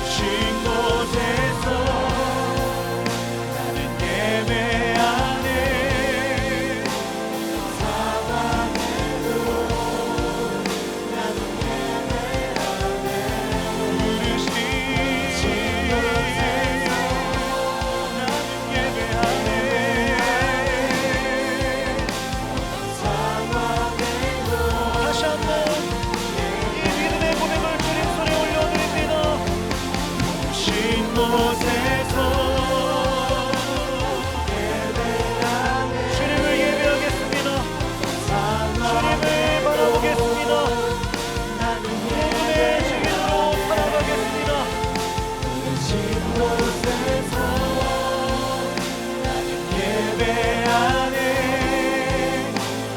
[SPEAKER 2] 신 곳에서 나는 예배하네. 주님을 예배하겠습니다. 주님을 바라보겠습니다. 복음의 증인으로 살아가겠습니다. 예배하네.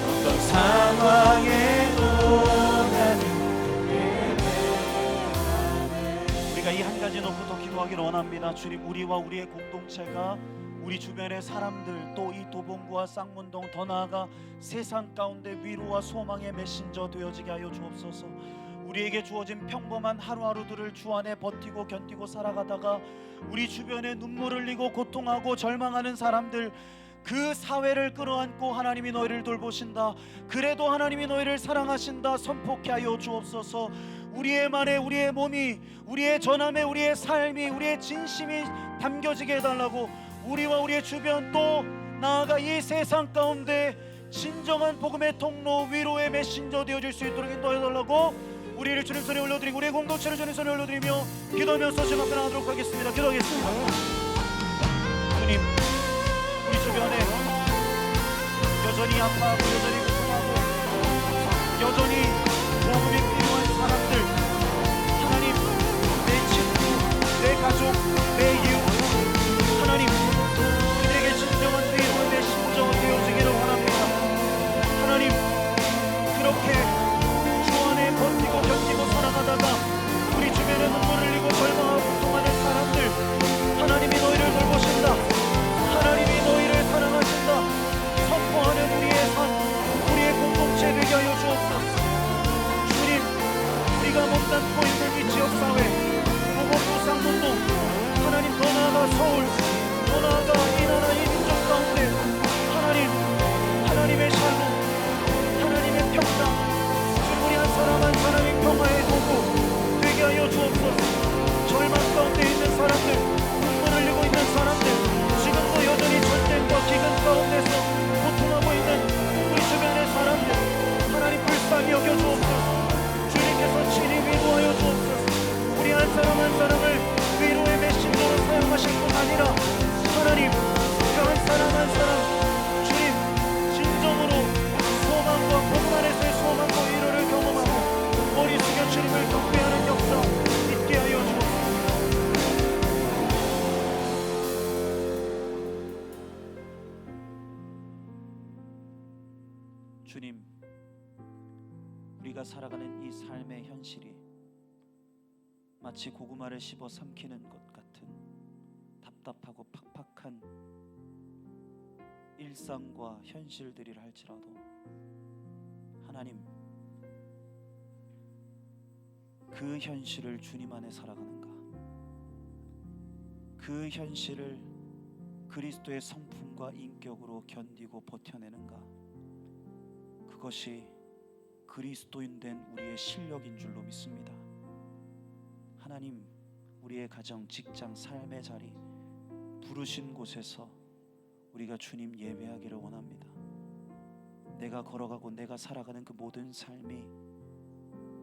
[SPEAKER 2] 어떤 상황에도 나는 예배하네. 우리가 이 한 가지 놓고 더 기도하기를 원합니다. 주님, 우리와 우리의 공동체가 우리 주변의 사람들, 또 이 도봉구와 쌍문동, 더 나아가 세상 가운데 위로와 소망의 메신저 되어지게 하여 주옵소서. 우리에게 주어진 평범한 하루하루들을 주 안에 버티고 견디고 살아가다가 우리 주변에 눈물 흘리고 고통하고 절망하는 사람들, 그 사회를 끌어안고 하나님이 너희를 돌보신다, 그래도 하나님이 너희를 사랑하신다 선포케 하여 주옵소서. 우리의 말에 우리의 몸이, 우리의 전함에 우리의 삶이, 우리의 진심이 담겨지게 해달라고, 우리와 우리의 주변, 또 나아가 이 세상 가운데 진정한 복음의 통로, 위로의 메신저 되어질 수 있도록 인도해달라고 우리를 주님 손에 올려드리고 우리의 공동체를 주님 손에 올려드리며 기도하면서 주님 앞에 나가도록 하겠습니다. 기도하겠습니다. 주님, 우리 주변에 여전히 아파하고 여전히 고통하고 여전히 복음이 필요한 사람들, 하나님, 내 친구, 내 가족, 내 이웃, 하나님, 그들에게 진정한 위로의 메신저가 되어지기를 원합니다. 하나님, 그렇게 버티고 견디고 살아가다가 우리 주변에 눈물 흘리고 절망하고 고통하는 사람들, 하나님이 너희를 돌보신다, 하나님이 너희를 사랑하신다 선포하는 우리의 삶, 우리의 공동체 되게 하여 주옵소서. 주님, 우리가 몸담고 있는 이 지역사회, 도봉구 쌍문동, 하나님, 더 나아가 서울, 더 나아가 이 나라 이 민족 가운데 하나님, 하나님의 샬롬, 하나님의 평강, 우리 한 사람 한 사람의 평화의 도구 되게 하여 주옵소서. 절망 가운데 있는 사람들, 눈물 흘리고 있는 사람들, 지금도 여전히 전쟁과 기근 가운데서 고통하고 있는 우리 주변의 사람들, 하나님 불쌍히 여겨 주옵소서. 주님께서 친히 위로하여 주옵소서. 우리 한 사람 한 사람을 위로의 메신저로 사용하실 뿐 아니라 하나님, 그 한 사람 한 사람 주님 진정으로 소망과 복음 안에서의 소망과 위로를 경험하고 머리 숙여 주님을 경배하는 역사 있게 하여 주옵소서. 주님, 우리가 살아가는 이 삶의 현실이 마치 고구마를 씹어 삼키는 것 같은 답답하고 팍팍한 일상과 현실들이라 할지라도 하나님, 그 현실을 주님 안에 살아가는가, 그 현실을 그리스도의 성품과 인격으로 견디고 버텨내는가, 그것이 그리스도인 된 우리의 실력인 줄로 믿습니다. 하나님, 우리의 가정, 직장, 삶의 자리, 부르신 곳에서 우리가 주님 예배하기를 원합니다. 내가 걸어가고 내가 살아가는 그 모든 삶이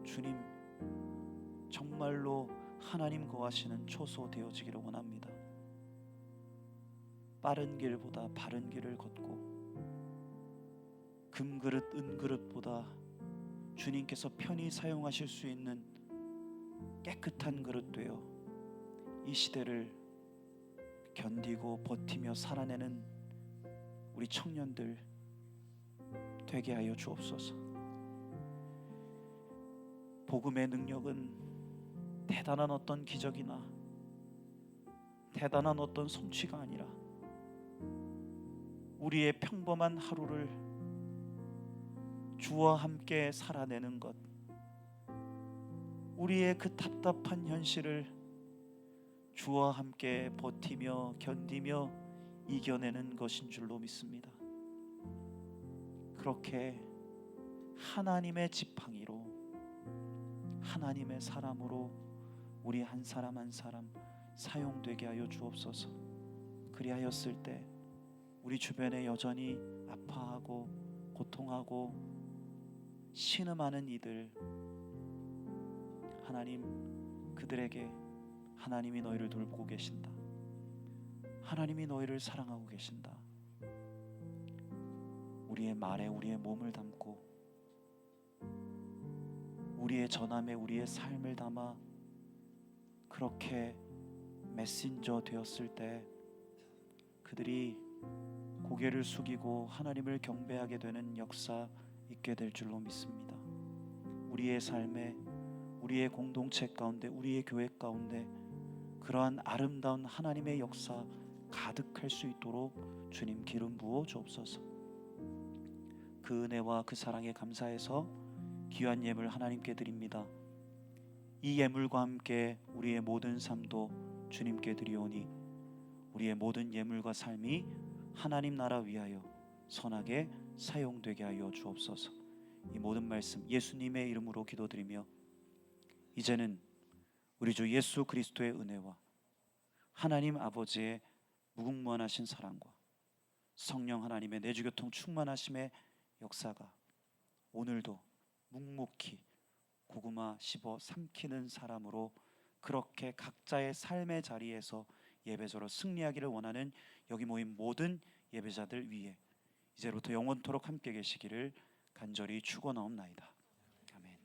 [SPEAKER 2] 주님 정말로 하나님 거하시는 초소 되어지기를 원합니다. 빠른 길보다 바른 길을 걷고 금그릇 은그릇보다 주님께서 편히 사용하실 수 있는 깨끗한 그릇 되어 이 시대를 견디고 버티며 살아내는 우리 청년들 되게 하여 주옵소서. 복음의 능력은 대단한 어떤 기적이나 대단한 어떤 성취가 아니라 우리의 평범한 하루를 주와 함께 살아내는 것, 우리의 그 답답한 현실을 주와 함께 버티며 견디며 이겨내는 것인 줄로 믿습니다. 그렇게 하나님의 지팡이로, 하나님의 사람으로 우리 한 사람 한 사람 사용되게 하여 주옵소서. 그리하였을 때 우리 주변에 여전히 아파하고 고통하고 신음하는 이들, 하나님, 그들에게 하나님이 너희를 돌보고 계신다, 하나님이 너희를 사랑하고 계신다, 우리의 말에 우리의 몸을 담고 우리의 전함에 우리의 삶을 담아 그렇게 메신저 되었을 때 그들이 고개를 숙이고 하나님을 경배하게 되는 역사 있게 될 줄로 믿습니다. 우리의 삶에, 우리의 공동체 가운데, 우리의 교회 가운데 그러한 아름다운 하나님의 역사 가득할 수 있도록 주님 기름 부어 주옵소서. 그 은혜와 그 사랑에 감사해서 귀한 예물 하나님께 드립니다. 이 예물과 함께 우리의 모든 삶도 주님께 드리오니 우리의 모든 예물과 삶이 하나님 나라 위하여 선하게 사용되게 하여 주옵소서. 이 모든 말씀 예수님의 이름으로 기도드리며 이제는 우리 주 예수 그리스도의 은혜와 하나님 아버지의 무궁무한하신 사랑과 성령 하나님의 내주교통 충만하심의 역사가 오늘도 묵묵히 고구마 씹어 삼키는 사람으로 그렇게 각자의 삶의 자리에서 예배자로 승리하기를 원하는 여기 모인 모든 예배자들 위에 이제부터 영원토록 함께 계시기를 간절히 축원하옵나이다. 아멘.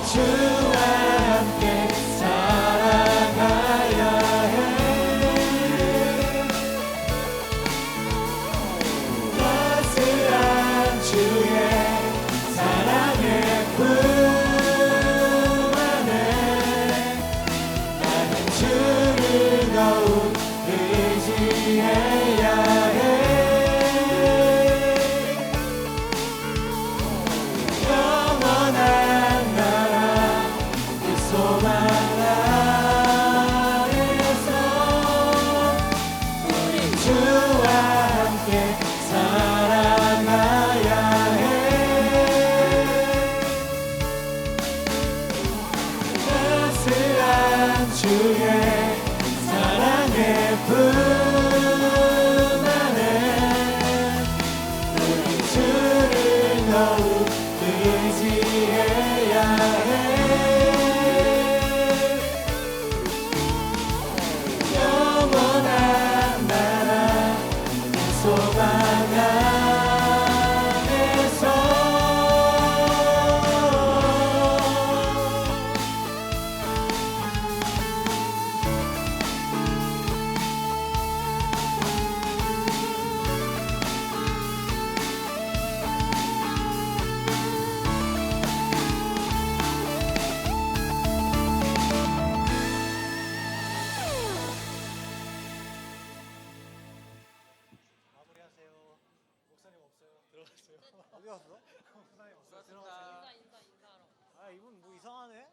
[SPEAKER 5] 주 어디 갔어? 목사님 없어. 들어갔어요. 인사하러. 아 이분 뭐 이상하네.